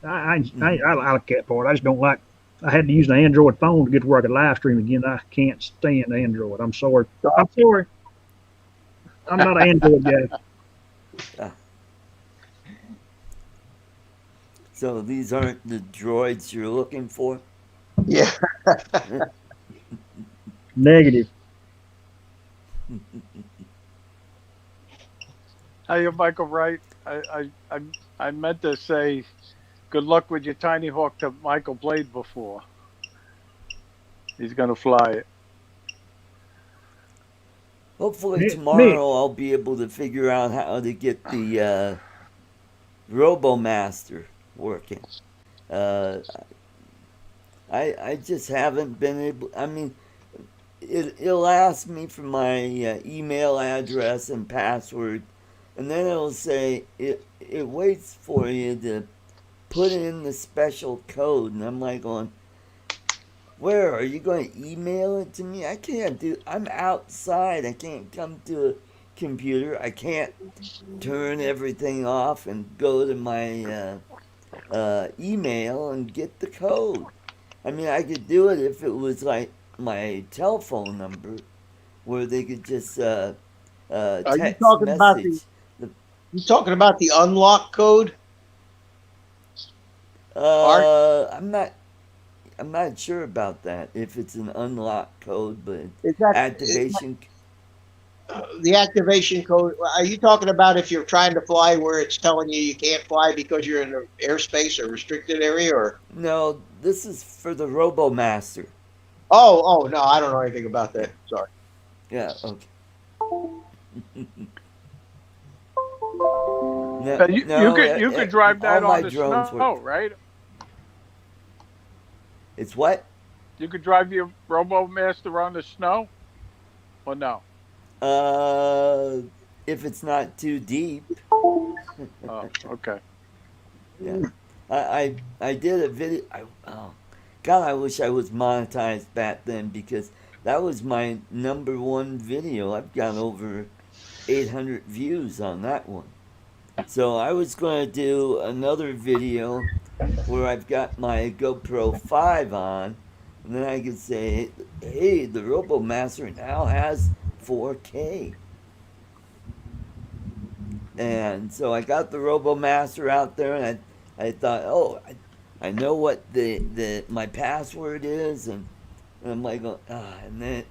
I like that part. I just don't like. I had to use an Android phone to get to where I could live stream again. I can't stand Android. I'm sorry. I'm sorry. I'm not an Android guy. So these aren't the droids you're looking for? Yeah. Negative. Hey, Michael, right? I meant to say good luck with your tiny hawk that Michael played before. He's gonna fly it. Hopefully tomorrow I'll be able to figure out how to get the RoboMaster working. I just haven't been able. I mean, it'll ask me for my email address and password, and then it'll say it waits for you to put in the special code, and I'm like going, where are you going to email it to me? I can't do. I'm outside. I can't come to a computer. I can't turn everything off and go to my email and get the code. I mean, I could do it if it was like my telephone number, where they could just text message. You talking about the unlock code? I'm not sure about that. If it's an unlock code, but activation. The activation code. Are you talking about if you're trying to fly where it's telling you can't fly because you're in an airspace or restricted area, or? No, this is for the RoboMaster. Oh no, I don't know anything about that. Sorry. Yeah. Okay. You could drive that on the snow, right? It's what? You could drive your RoboMaster on the snow, or no? If it's not too deep. Oh, okay. Yeah. I did a video. God, I wish I was monetized back then, because that was my #1 video. I've got over 800 views on that one. So I was going to do another video where I've got my GoPro 5 on, and then I could say, hey, the RoboMaster now has 4K. And so I got the RoboMaster out there, and I thought, oh, I know what my password is, and I'm like, and then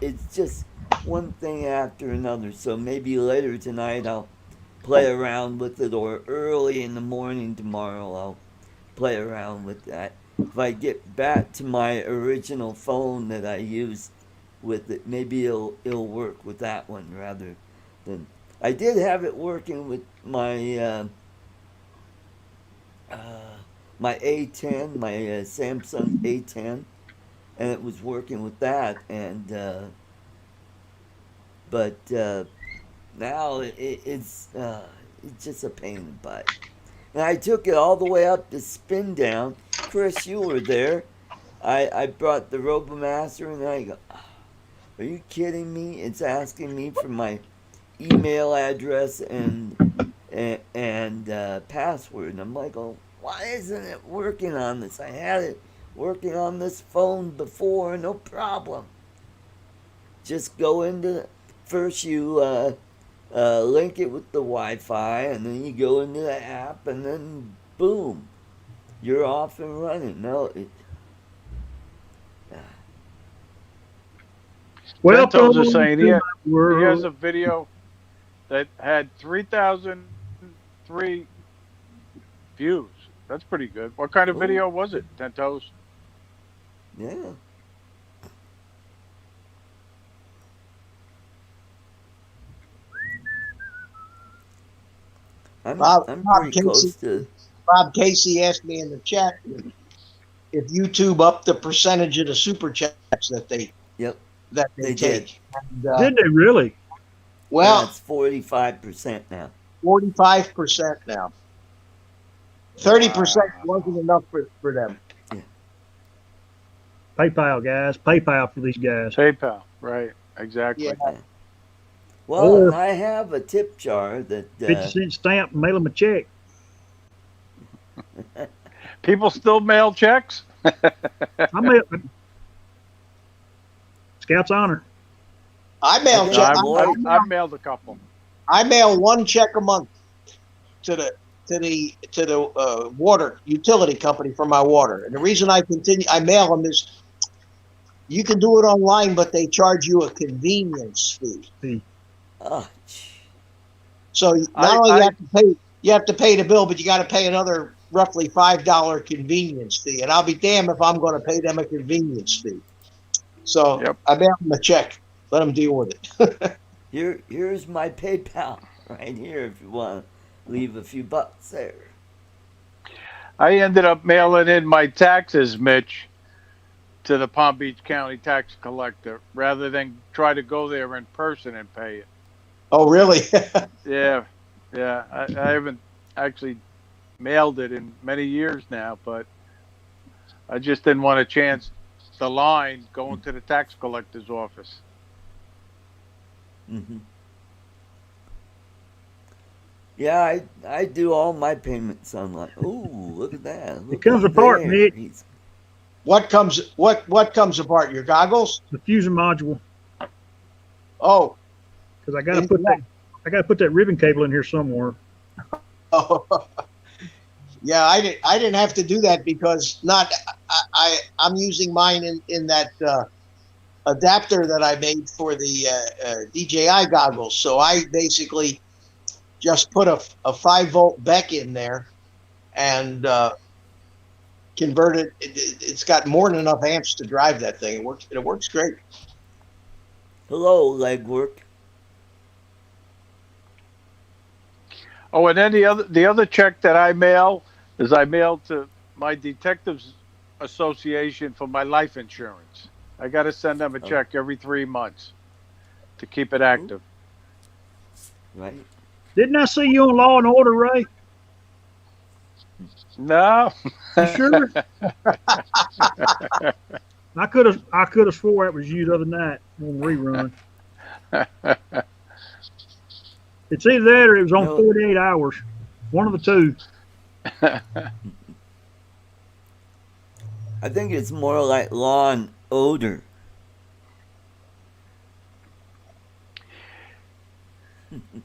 it's just one thing after another. So maybe later tonight I'll play around with it, or early in the morning tomorrow I'll play around with that. If I get back to my original phone that I used with it, maybe it'll work with that one rather than. I did have it working with my my A10, my Samsung A10, and it was working with that, and but now it's just a pain in the butt. And I took it all the way up to Spin Down. Chris, you were there. I brought the RoboMaster, and I go, are you kidding me? It's asking me for my email address and password. And I'm like, oh, why isn't it working on this? I had it working on this phone before, no problem. Just go into first you link it with the Wi-Fi, and then you go into the app, and then boom, you're off and running. No, Bentos is saying he we're- has a video that had 3,003 views. That's pretty good. What kind of Ooh. video was it, Tentos? yeah. I'm Bob pretty Casey. close to. Bob Casey asked me in the chat if YouTube upped the percentage of the super chats that they Yep. that they They did. take. And, Did they really? well, It's 45% now. 45% now. 30% wasn't enough for them. PayPal, guys. PayPal for these guys. PayPal, right? Exactly. Yeah. Well, Or- and I have a tip jar that 50-cent stamp, mail them a check. People still mail checks. I mail Scout's honor. I mail Okay. check. I've mailed a couple. I mail one check a month to the water utility company for my water. And the reason I mail them is you can do it online, but they charge you a convenience fee. oh, So not only you have to pay the bill, but you got to pay another roughly $5 convenience fee. And I'll be damned if I'm going to pay them a convenience fee. So Yep. I mail them a check. Let them deal with it. here's my PayPal right here if you want to leave a few bucks there. I ended up mailing in my taxes, Mitch, to the Palm Beach County tax collector rather than try to go there in person and pay it. Oh, really? Yeah. I haven't actually mailed it in many years now, but I just didn't want to chance the line going to the tax collector's office. Hmm. Yeah, I do all my payments online. Ooh, look at that! Look comes up apart, there. Nick. What comes apart? Your goggles? The fusion module. Oh, Because I gotta put that ribbon cable in here somewhere. oh. Yeah, I didn't have to do that because I'm using mine in that adapter that I made for the DJI goggles. So I basically just put a 5-volt Beck in there and convert it. It's got more than enough amps to drive that thing. It works great. Hello, legwork. Oh, and then the other check that I mail is I mail to my detectives association for my life insurance. I got to send them a check every 3 months to keep it active. Right? Didn't I see you on Law and Order, Ray? No. You sure? I could have swore that was you the other night on rerun. It's either that or it was on No. 48 hours. One of the two. I think it's more like Law and Odor.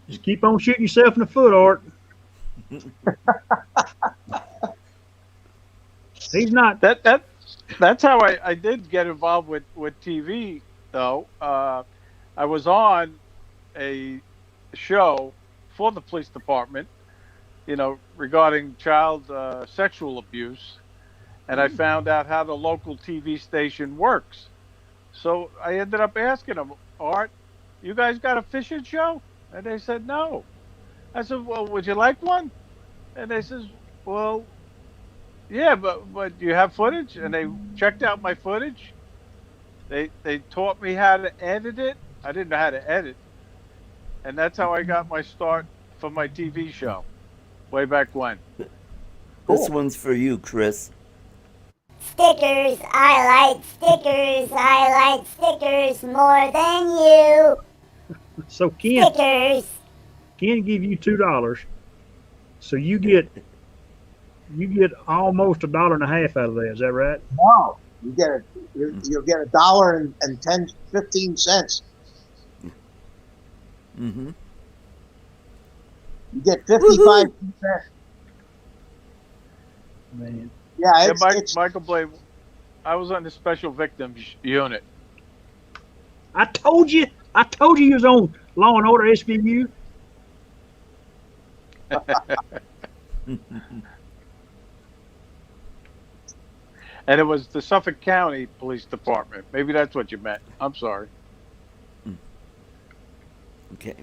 Just keep on shooting yourself in the foot, Art. He's not. That's how I did get involved with TV though. I was on a show for the police department, regarding child sexual abuse, and I found out how the local TV station works. So I ended up asking them, Art, you guys got a fishing show? And they said no. I said, well, would you like one? And they says, well, yeah, but you have footage? And they checked out my footage. They taught me how to edit it. I didn't know how to edit. And that's how I got my start for my TV show way back when. This one's for you, Chris. Stickers, I like stickers. I like stickers more than you. So Ken Stickers. give you $2. So you get almost $1.50 out of that. Is that right? No, you'll get $1.15. Mm-hmm. You get 55%. Man, Yeah, Yeah, it's Michael Blade. I was on the special victims unit. I told you you was on Law and Order SVU. And it was the Suffolk County Police Department. Maybe that's what you meant. I'm sorry. Okay.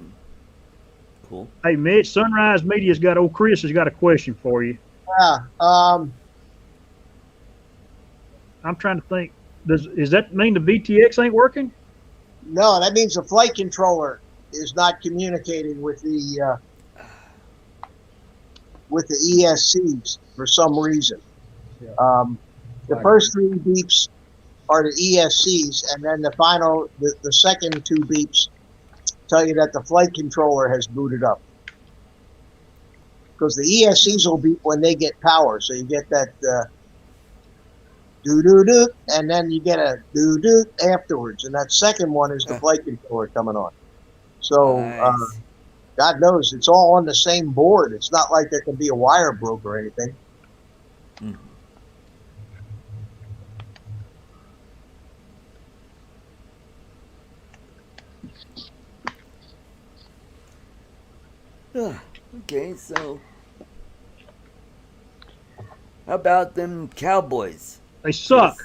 Cool. Hey, Mitch, Sunrise Media's got old Chris has got a question for you. yeah. I'm trying to think. Does that mean the VTX ain't working? No, that means the flight controller is not communicating with the ESCs for some reason. Yeah. The first 3 beeps are the ESCs, and then the second 2 beeps tell you that the flight controller has booted up. Because the ESCs will beep when they get power, so you get that doo-doo-doo, and then you get a doo-doo afterwards, and that second one is the flight controller coming on. So, Nice. God knows, it's all on the same board. It's not like there can be a wire broke or anything. Mhm. Okay, so how about them Cowboys? They suck.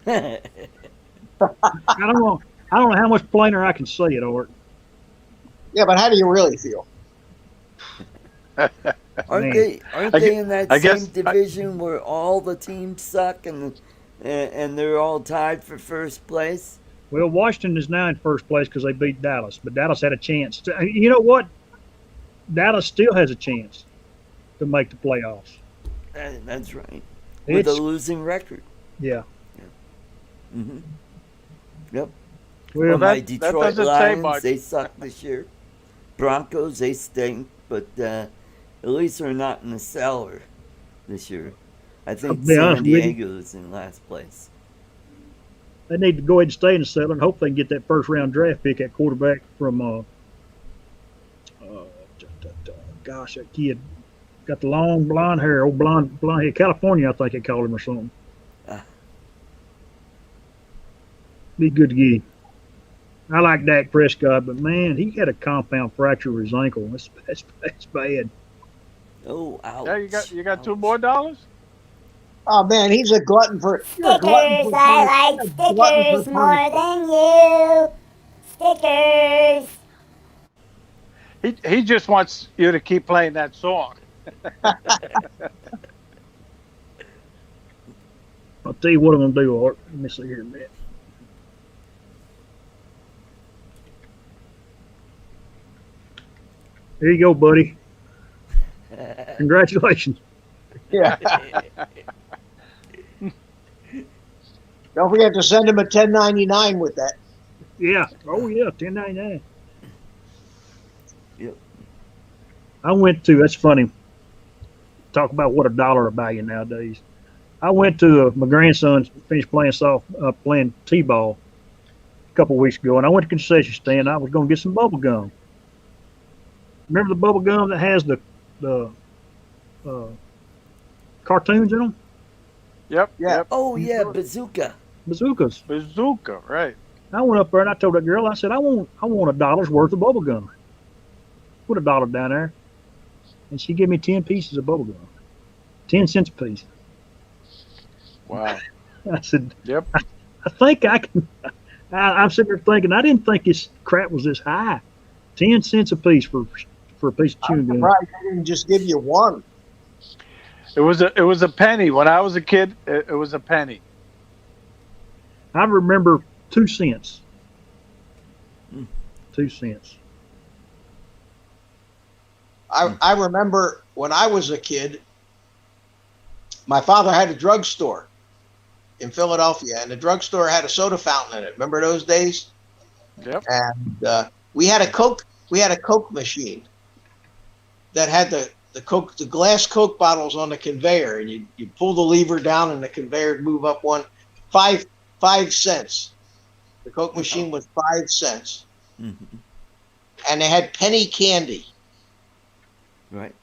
Chris? I don't know how much plainer I can say it, Art. Yeah, but how do you really feel? Aren't Man. they in that I same guess- division where all the teams suck and they're all tied for first place? Well, Washington is now in first place because they beat Dallas, but Dallas had a chance. You know what? Dallas still has a chance to make the playoffs. That's right. With a It's losing record. yeah. Mm-hmm. Yep. Well, My that Detroit doesn't say Lions, much. they suck this year. Broncos, they stink, but at least they're not in the cellar this year. I think I'll be honest San with you. Diego is in last place. they need to go ahead and stay in the cellar and hope they can get that first round draft pick at quarterback from gosh, that kid got the long blonde hair, old blonde hair, California, I think they called him or something. Ah. Be good to get him. I like Dak Prescott, but man, he had a compound fracture of his ankle. That's bad. Oh, ouch. Yeah, you got ouch. $2 more? Oh man, he's a glutton for you're a glutton Stickers, for I like you're a glutton for stickers more punishment. than you. Stickers. He just wants you to keep playing that song. I'll tell you what I'm gonna do, Art. Let me see here a minute. There you go, buddy. Congratulations. Yeah. Don't forget to send him a 1099 with that. Yeah. Oh yeah, 1099. Yep. I went to. That's funny. Talk about what $1 will buy you nowadays. I went to my grandson finished playing t-ball a couple weeks ago, and I went to the concession stand. I was going to get some bubble gum. Remember the bubble gum that has the cartoons in them? Yep. Yeah. Yep. Oh, yeah, bazooka. Bazookas. Bazooka, right. I went up there and I told that girl, I said, I want $1 worth of bubble gum. Put $1 down there. And she gave me 10 pieces of bubble gum. 10 cents a piece. Wow. I said, Yep. I think I can. I'm sitting there thinking, I didn't think this crap was this high. 10 cents a piece for a piece of chewing I'm gum. surprised they didn't just give you one. It was a penny. When I was a kid, it was a penny. I remember 2 cents. 2 cents. I remember when I was a kid, my father had a drugstore in Philadelphia, and the drugstore had a soda fountain in it. Remember those days? Yep. And we had a Coke machine that had the glass Coke bottles on the conveyor, and you pull the lever down, and the conveyor would move up 5 cents. The Coke machine was 5 cents. Mm-hmm. and they had penny candy. Right.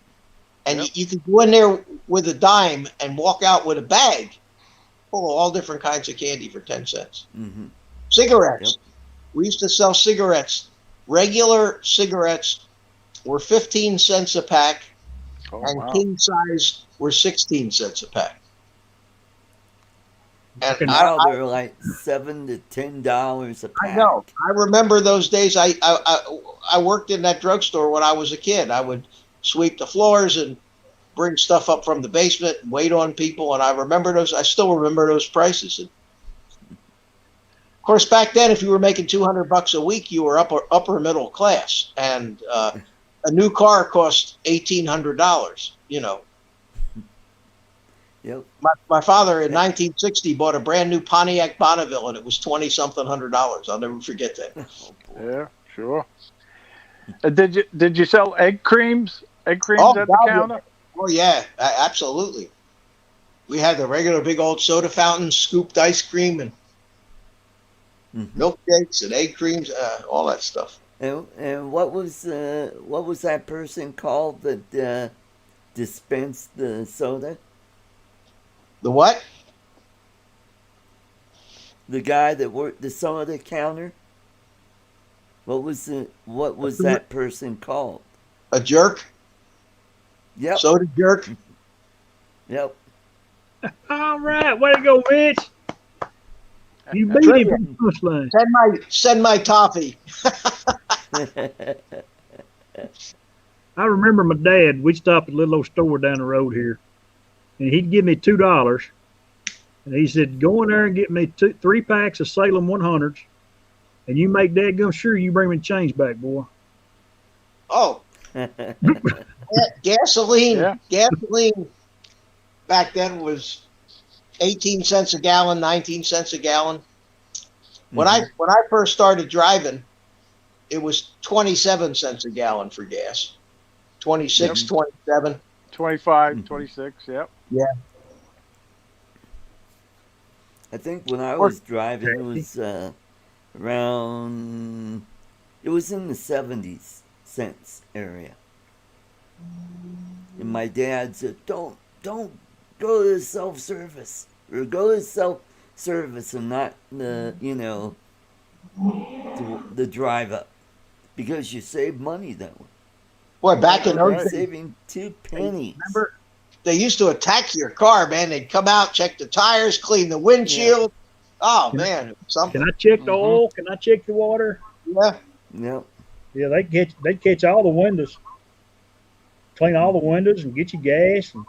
And Yep. you could go in there with a dime and walk out with a bag full of all different kinds of candy for 10 cents. Mm-hmm. Cigarettes. Yep. We used to sell cigarettes. Regular cigarettes were 15 cents a pack, Oh, and wow. king size were 16 cents a pack. And Now they're like $7 to $10 a pack. I know. I remember those days. I worked in that drugstore when I was a kid. I would sweep the floors and bring stuff up from the basement and wait on people. And I remember those. I still remember those prices. And of course, back then, if you were making $200 a week, you were upper middle class, and a new car cost $1,800. You know. Yep. My father in 1960 bought a brand new Pontiac Bonneville, and it was $20-something hundred. I'll never forget that. Oh, boy. Yeah, sure. Did you sell egg creams? Egg creams Oh, at the God, counter? Oh yeah, absolutely. We had the regular big old soda fountains, scooped ice cream, and milkshakes and egg creams, all that stuff. And what was that person called that dispensed the soda? The what? The guy that worked the soda counter? What was that person called? A jerk? Yep. Soda jerk? Yep. All right, way to go, Mitch. You beat him from the punchline. Send my toffee. I remember my dad. We'd stop at a little old store down the road here, and he'd give me $2, and he said, "Go in there and get me 3 packs of Salem 100s, and you make dadgum sure you bring me change back, boy." Oh, gasoline. Yeah. Gasoline back then was 18 cents a gallon, 19 cents a gallon. When I first started driving, it was 27 cents a gallon for gas. 26, 27. 25, 26, yep. Yeah. I think when I was driving, it was around. It was in the 70s cents area. And my dad said, "Don't go to the self-service, or go to self-service and not the the drive up, because you save money that way." Boy, back in You're those days, saving 2 pennies. remember, they used to attack your car, man. They'd come out, check the tires, clean the windshield. Oh, man, it was something. Can I check the oil? Can I check the water? Yeah. Yep. Yeah, they'd catch all the windows, clean all the windows, and get you gas. And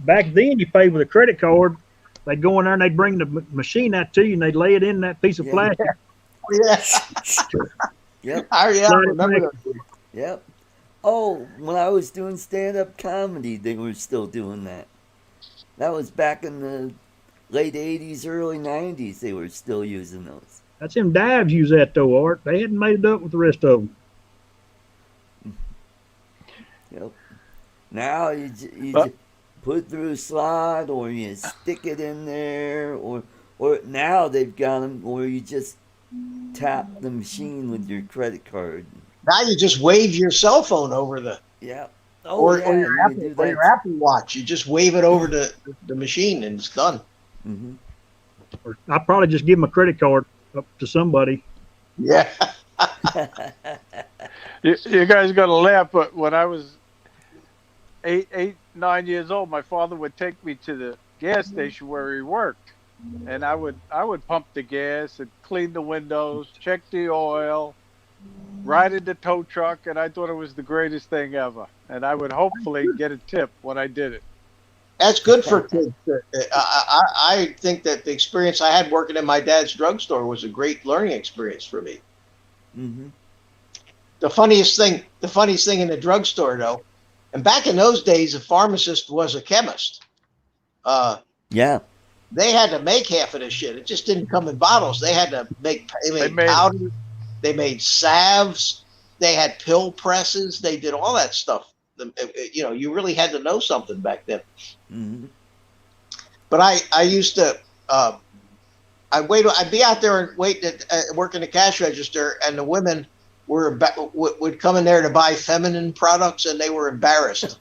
back then, you paid with a credit card. They'd go in there and they'd bring the machine out to you, and they'd lay it in that piece of Yeah. plastic. Yeah. Yep. I remember that. Yep. Oh, when I was doing stand-up comedy, they were still doing that. That was back in the late 80s, early 90s. They were still using those. That's them dives use that though, Art. They hadn't made it up with the rest of them. Yep. Now you put it through a slot, or you stick it in there, or now they've got them where you just tap the machine with your credit card. Now you just wave your cell phone over the Yep. or Yeah, your you can do Apple, or that. your Apple Watch. You just wave it over the machine and it's done. Mhm. Or I'd probably just give them a credit card up to somebody. Yeah. You guys got to laugh, but when I was 9 years old, my father would take me to the gas station where he worked, and I would pump the gas and clean the windows, check the oil, ride in the tow truck, and I thought it was the greatest thing ever. And I would hopefully get a tip when I did it. That's good for kids. I think that the experience I had working in my dad's drugstore was a great learning experience for me. Mhm. The funniest thing in the drugstore, though, and back in those days, a pharmacist was a chemist. Yeah. They had to make half of this shit. It just didn't come in bottles. They had to make. They made powder. They made salves. They had pill presses. They did all that stuff. You really had to know something back then. Mhm. But I used to. I'd be out there and wait at working the cash register, and the women would come in there to buy feminine products, and they were embarrassed.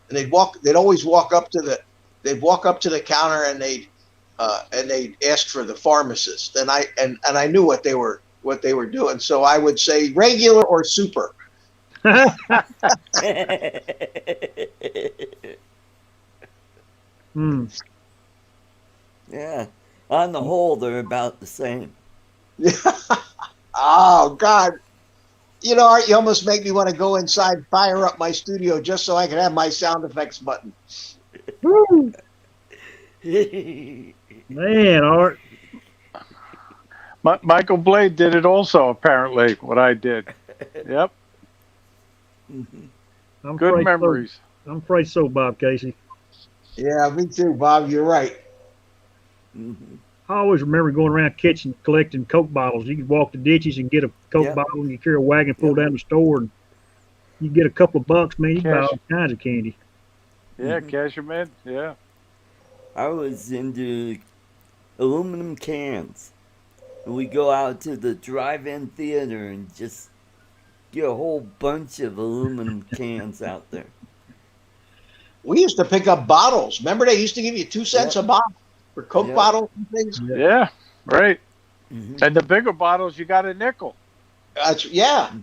And they'd always walk up to the counter, and they'd ask for the pharmacist. And I knew what they were doing. So I would say regular or super. Yeah. On the whole, they're about the same. Oh God. You know, Art, you almost make me want to go inside, fire up my studio just so I can have my sound effects button. Woo. Man, Art. Michael Blade did it also, apparently, what I did. Yep. Good memories. So. I'm afraid so, Bob Casey. Yeah, me too, Bob. You're right. I always remember going around kitchen collecting Coke bottles. You could walk the ditches and get a Coke bottle, and you carry a wagon full down the store, and you get a couple of bucks, man. You buy all kinds of candy. Yeah, cash 'em in. Yeah. I was into aluminum cans. We go out to the drive-in theater and just get a whole bunch of aluminum cans out there. We used to pick up bottles. Remember, they used to give you 2 cents a bottle for Coke bottles and things? Yeah, right. And the bigger bottles, you got a nickel. Yeah.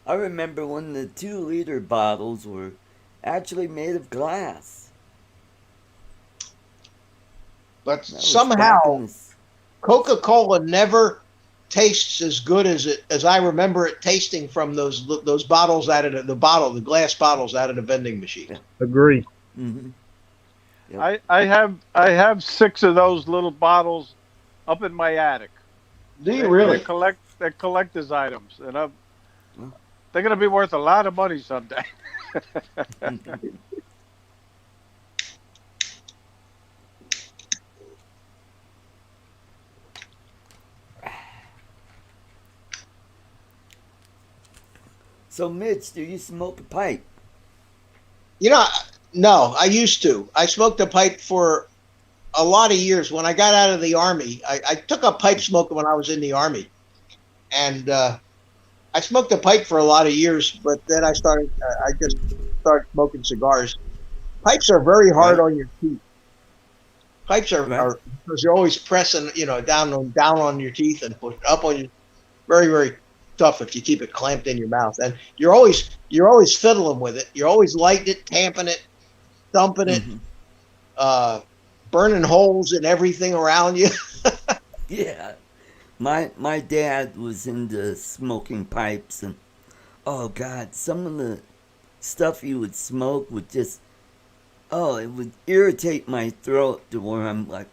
I remember when the 2-liter bottles were actually made of glass. But somehow, Coca-Cola never tastes as good as I remember it tasting from those bottles out of the glass bottles out of the vending machine. Agree. Yep. I have 6 of those little bottles up in my attic. Do you really? They're collector's items, and they're going to be worth a lot of money someday. So, Mitch, do you smoke a pipe? You know, no, I used to. I smoked a pipe for a lot of years. When I got out of the Army, I took up pipe smoking when I was in the Army. And I smoked a pipe for a lot of years, but then I just started smoking cigars. Pipes are very hard on your teeth. Pipes are because you're always pressing, down on your teeth and push up on your, very, very tough if you keep it clamped in your mouth. And you're always fiddling with it. You're always lighting it, tamping it, thumping it, burning holes in everything around you. Yeah. My dad was into smoking pipes, and oh God, some of the stuff he would smoke would just, it would irritate my throat to where I'm like,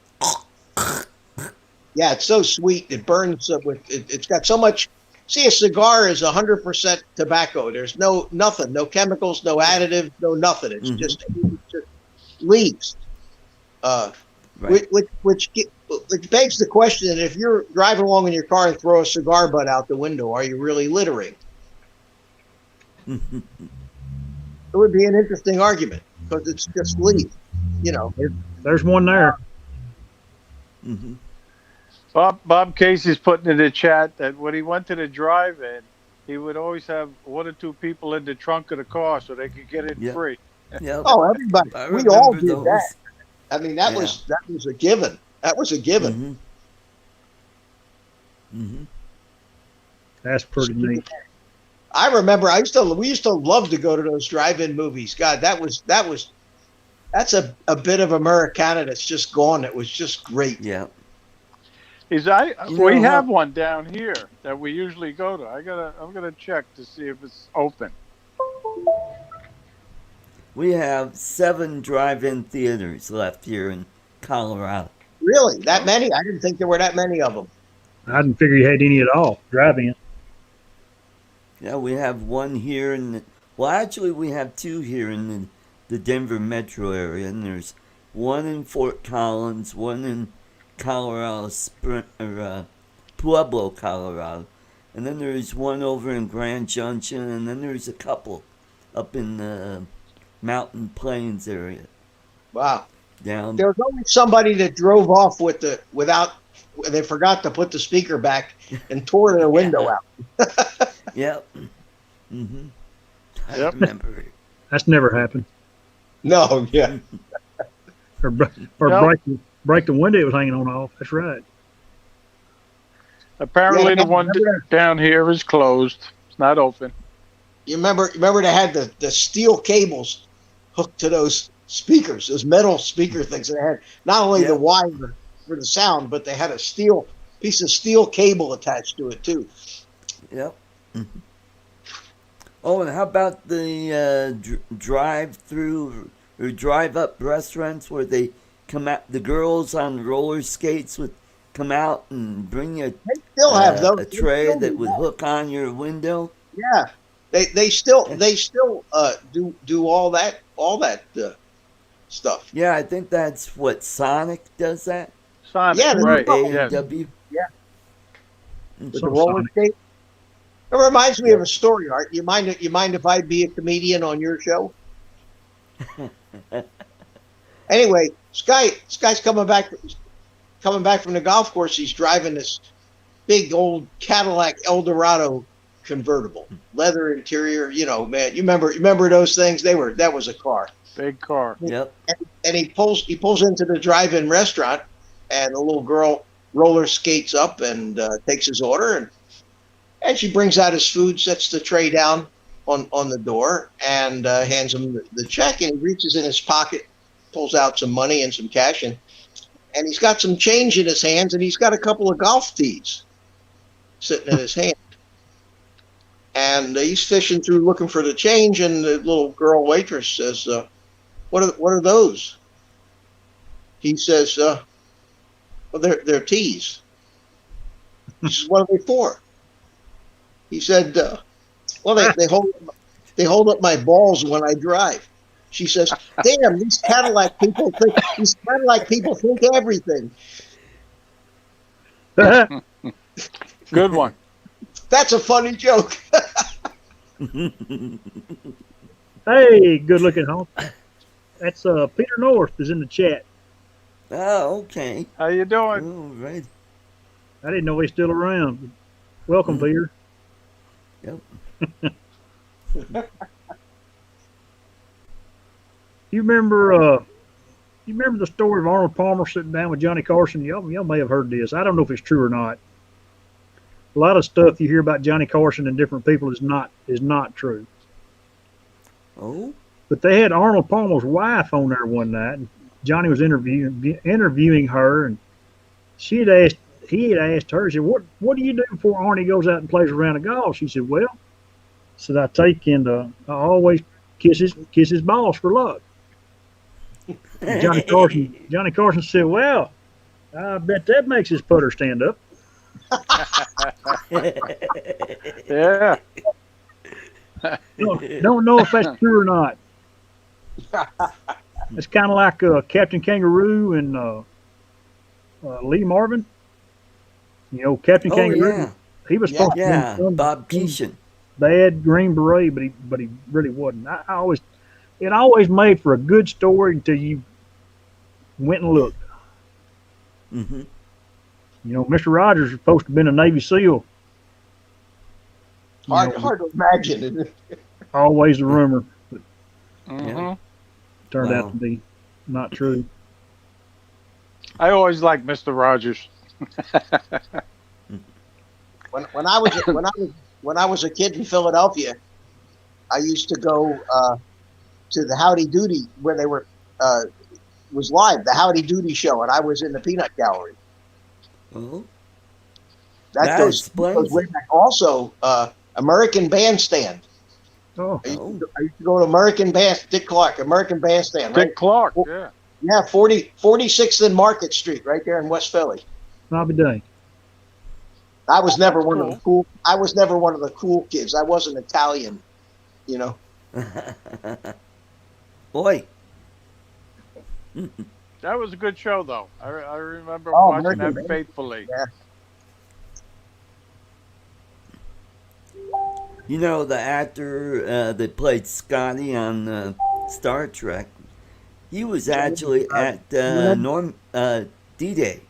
yeah, it's so sweet. It burns it's got so much. See, a cigar is 100% tobacco. There's nothing, no chemicals, no additives, no nothing. It's just leaves. Which begs the question that if you're driving along in your car and throw a cigar butt out the window, are you really littering? It would be an interesting argument because it's just leaf, There's one there. Bob Casey's putting in the chat that when he went to the drive-in, he would always have 1 or 2 people in the trunk of the car so they could get in free. Yep. Oh, everybody. We all did that. I mean, that was a given. That was a given. That's pretty neat. I remember we used to love to go to those drive-in movies. God, that's a bit of Americana that's just gone. It was just great. Yeah. We have one down here that we usually go to. I'm gonna check to see if it's open. We have 7 drive-in theaters left here in Colorado. Really? That many? I didn't think there were that many of them. I didn't figure you had any at all, drive-in. Yeah, we have one here actually we have 2 here in the Denver metro area, and there's one in Fort Collins, one in Pueblo, Colorado, and then there's one over in Grand Junction, and then there's a couple up in the Mountain Plains area. Wow. down. There was always somebody that drove off without. They forgot to put the speaker back and tore their window out. Yep. Mm-hmm. I Yep. remember it. That's never happened. No, yeah. Or Yep. break the window it was hanging on off. That's right. Apparently, Yeah, the one down here is closed. It's not open. You remember they had the steel cables hooked to those speakers, those metal speaker things that had not only the Yep. wire for the sound, but they had a piece of steel cable attached to it too. Yep. Mhm. Oh, and how about the drive-through or drive-up restaurants where they come out, the girls on roller skates would come out and bring you They still have those. a They tray still that do would that. hook on your window? Yeah, they still do all that stuff. Yeah, I think that's what Sonic does that. Sonic, Yeah, right? Yes. A&W. With the So roller Sonic. skate. It reminds me Yep. of a story, Art. You mind if I be a comedian on your show? Anyway, this guy's coming back from the golf course. He's driving this big old Cadillac Eldorado convertible, leather interior. You know, man, you remember those things? That was a car. Big car. Yep. And he pulls into the drive-in restaurant, and a little girl roller skates up and takes his order, and she brings out his food, sets the tray down on the door, and hands him the check. And he reaches in his pocket, pulls out some money and some cash, and he's got some change in his hands, and he's got a couple of golf tees sitting in his hand. And he's fishing through looking for the change, and the little girl waitress says, what are those? He says, well, they're tees. He says, what are they for? He said, well, they hold up my balls when I drive. She says, damn, these Cadillac people think everything. Good one. That's a funny joke. Hey, good looking home. That's Peter North is in the chat. Oh, okay. How you doing? All right. I didn't know he's still around. Welcome, Peter. Yep. You remember the story of Arnold Palmer sitting down with Johnny Carson? Y'all may have heard this. I don't know if it's true or not. A lot of stuff you hear about Johnny Carson and different people is not true. Oh. But they had Arnold Palmer's wife on there one night, and Johnny was interviewing her, and he had asked her, he said, what do you do before Arnie goes out and plays a round of golf? She said, well, I take and I always kiss his balls for luck. And Johnny Carson said, well, I bet that makes his putter stand up. Yeah. Don't know if that's true or not. It's kind of like Captain Kangaroo and Lee Marvin. You know, Captain Kangaroo. Yeah. He was supposed Yeah. to be Bob Keeshan. bad Green Beret, but he really wasn't. It always made for a good story until you went and looked. Mm-hmm. You know, Mr. Rogers was supposed to have been a Navy SEAL. Hard to imagine, isn't it? Always a rumor, but Hmm. turned Wow. out to be not true. I always liked Mr. Rogers. When I was a kid in Philadelphia, I used to go to the Howdy Doody where they were was live, the Howdy Doody show, and I was in the peanut gallery. Oh. That goes way back. Also, American Bandstand. Oh, I used to go to American Dick Clark, American Bandstand. Dick Right? Clark, yeah. Yeah, 46th and Market Street, right there in West Philly. Bobby Day. I was never That's one of the cool. I was never one of the cool kids. I wasn't Italian, you know. Boy. That was a good show, though. I remember Oh, watching American that Band. faithfully. Yeah. You know, the actor that played Scotty on Star Trek, He was actually at D-Day.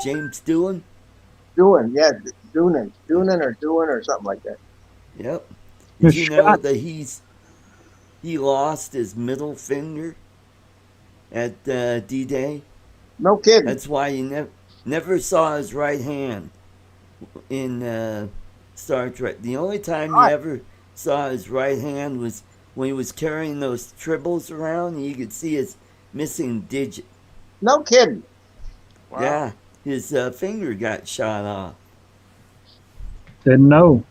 James Doohan. Yeah, Doonan or something like that. Yep. Did you know Scott. that he lost his middle finger at D-Day? No kidding. That's why you never saw his right hand in Star Trek. The only time you ever saw his right hand was when he was carrying those tribbles around, and you could see his missing digit. No kidding. Wow. Yeah, his finger got shot off. Didn't know.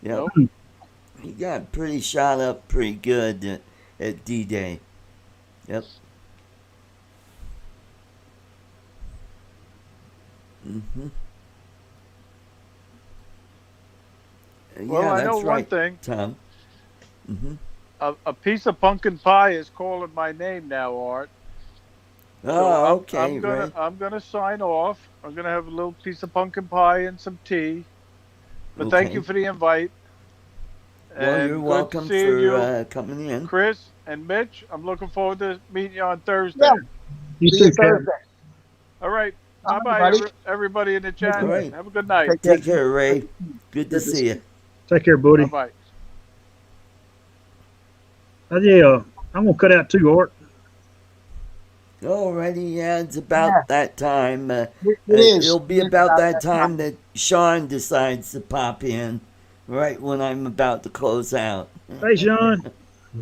Yep. Nope. He got pretty shot up pretty good at D-Day. Yep. Mm-hmm. Well, yeah, I that's know one right, thing. Tom. Mm-hmm. A piece of pumpkin pie is calling my name now, Art. Oh, So okay, right. I'm gonna sign off. I'm gonna have a little piece of pumpkin pie and some tea. But thank you Okay. for the invite. Well, you're And good welcome seeing you, for coming in. Chris and Mitch. I'm looking forward to meeting you on Thursday. Yeah. You See too, you Captain. Thursday. All right. All Bye right, bye, buddy. everybody in the chat. All right. Have a good night. Take care, Ray. Good to see you. Take care, buddy. Bye bye. Yeah, I'm gonna cut out too, Art. Alrighty, yeah, it's about that time. It is. It'll be about that time that Sean decides to pop in, right when I'm about to close out. Hey, Sean.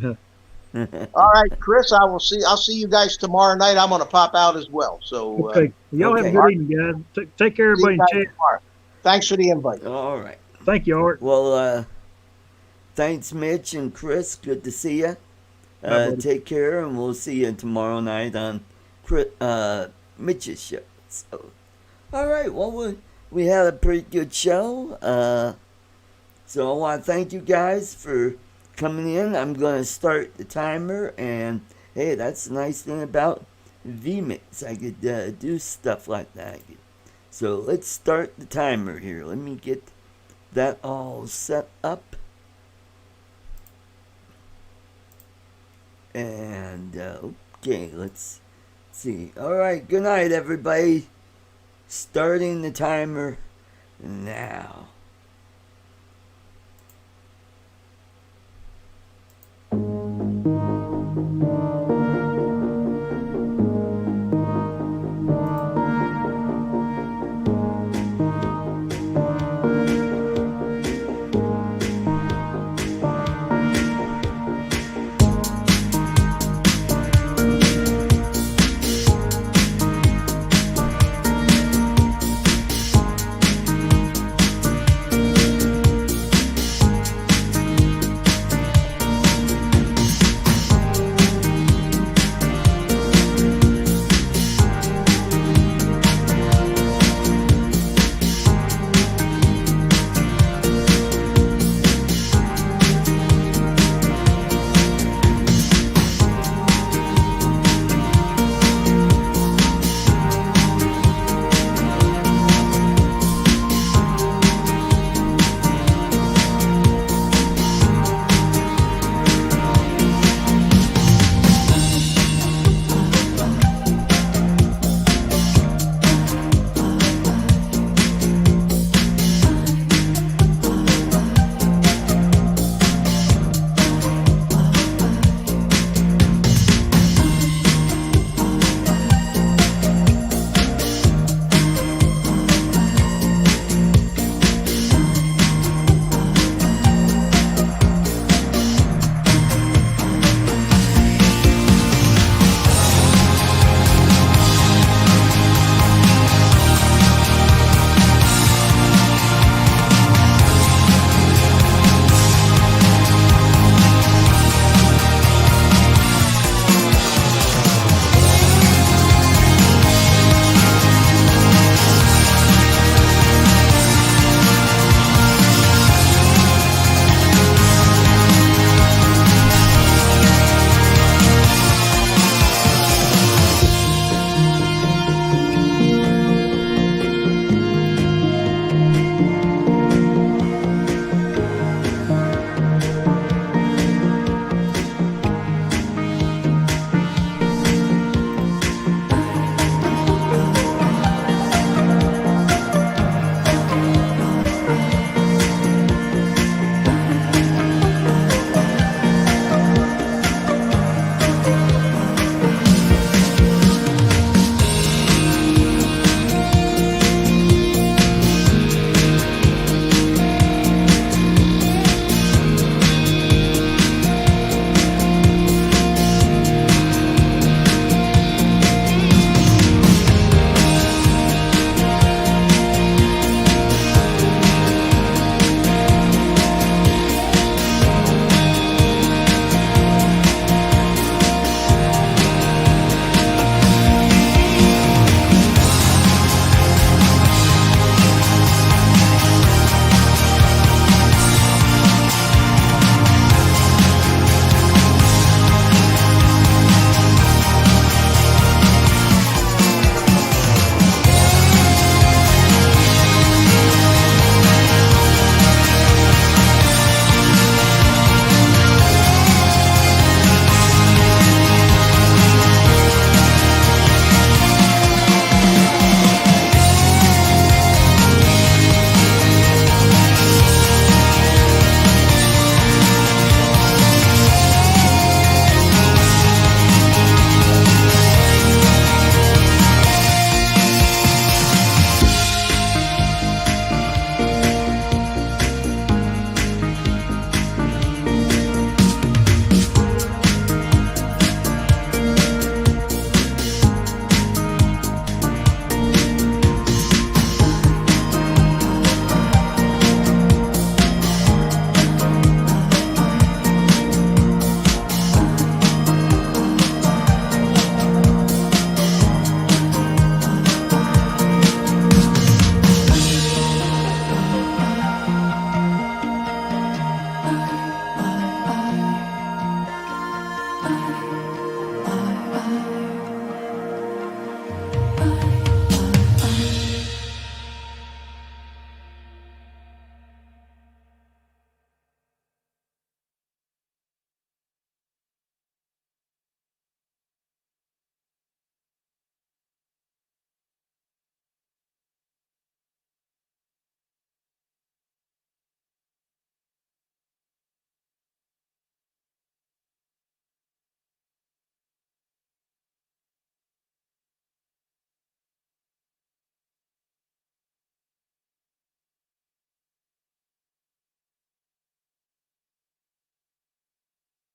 All right, Chris. I'll see you guys tomorrow night. I'm gonna pop out as well. So Okay. Y'all have a okay. good evening, guys. Take care, see you everybody. guys In chat. tomorrow. Thanks for the invite. All right. Thank you, Art. Well, thanks, Mitch and Chris. Good to see you. Bye, buddy. Take care, and we'll see you tomorrow night on Mitch's show. So, all right. Well, we had a pretty good show. So I want to thank you guys for coming in. I'm going to start the timer, and hey, that's the nice thing about vMix. I could do stuff like that. So let's start the timer here. Let me get that all set up. And okay, let's see. All right, good night, everybody. Starting the timer now.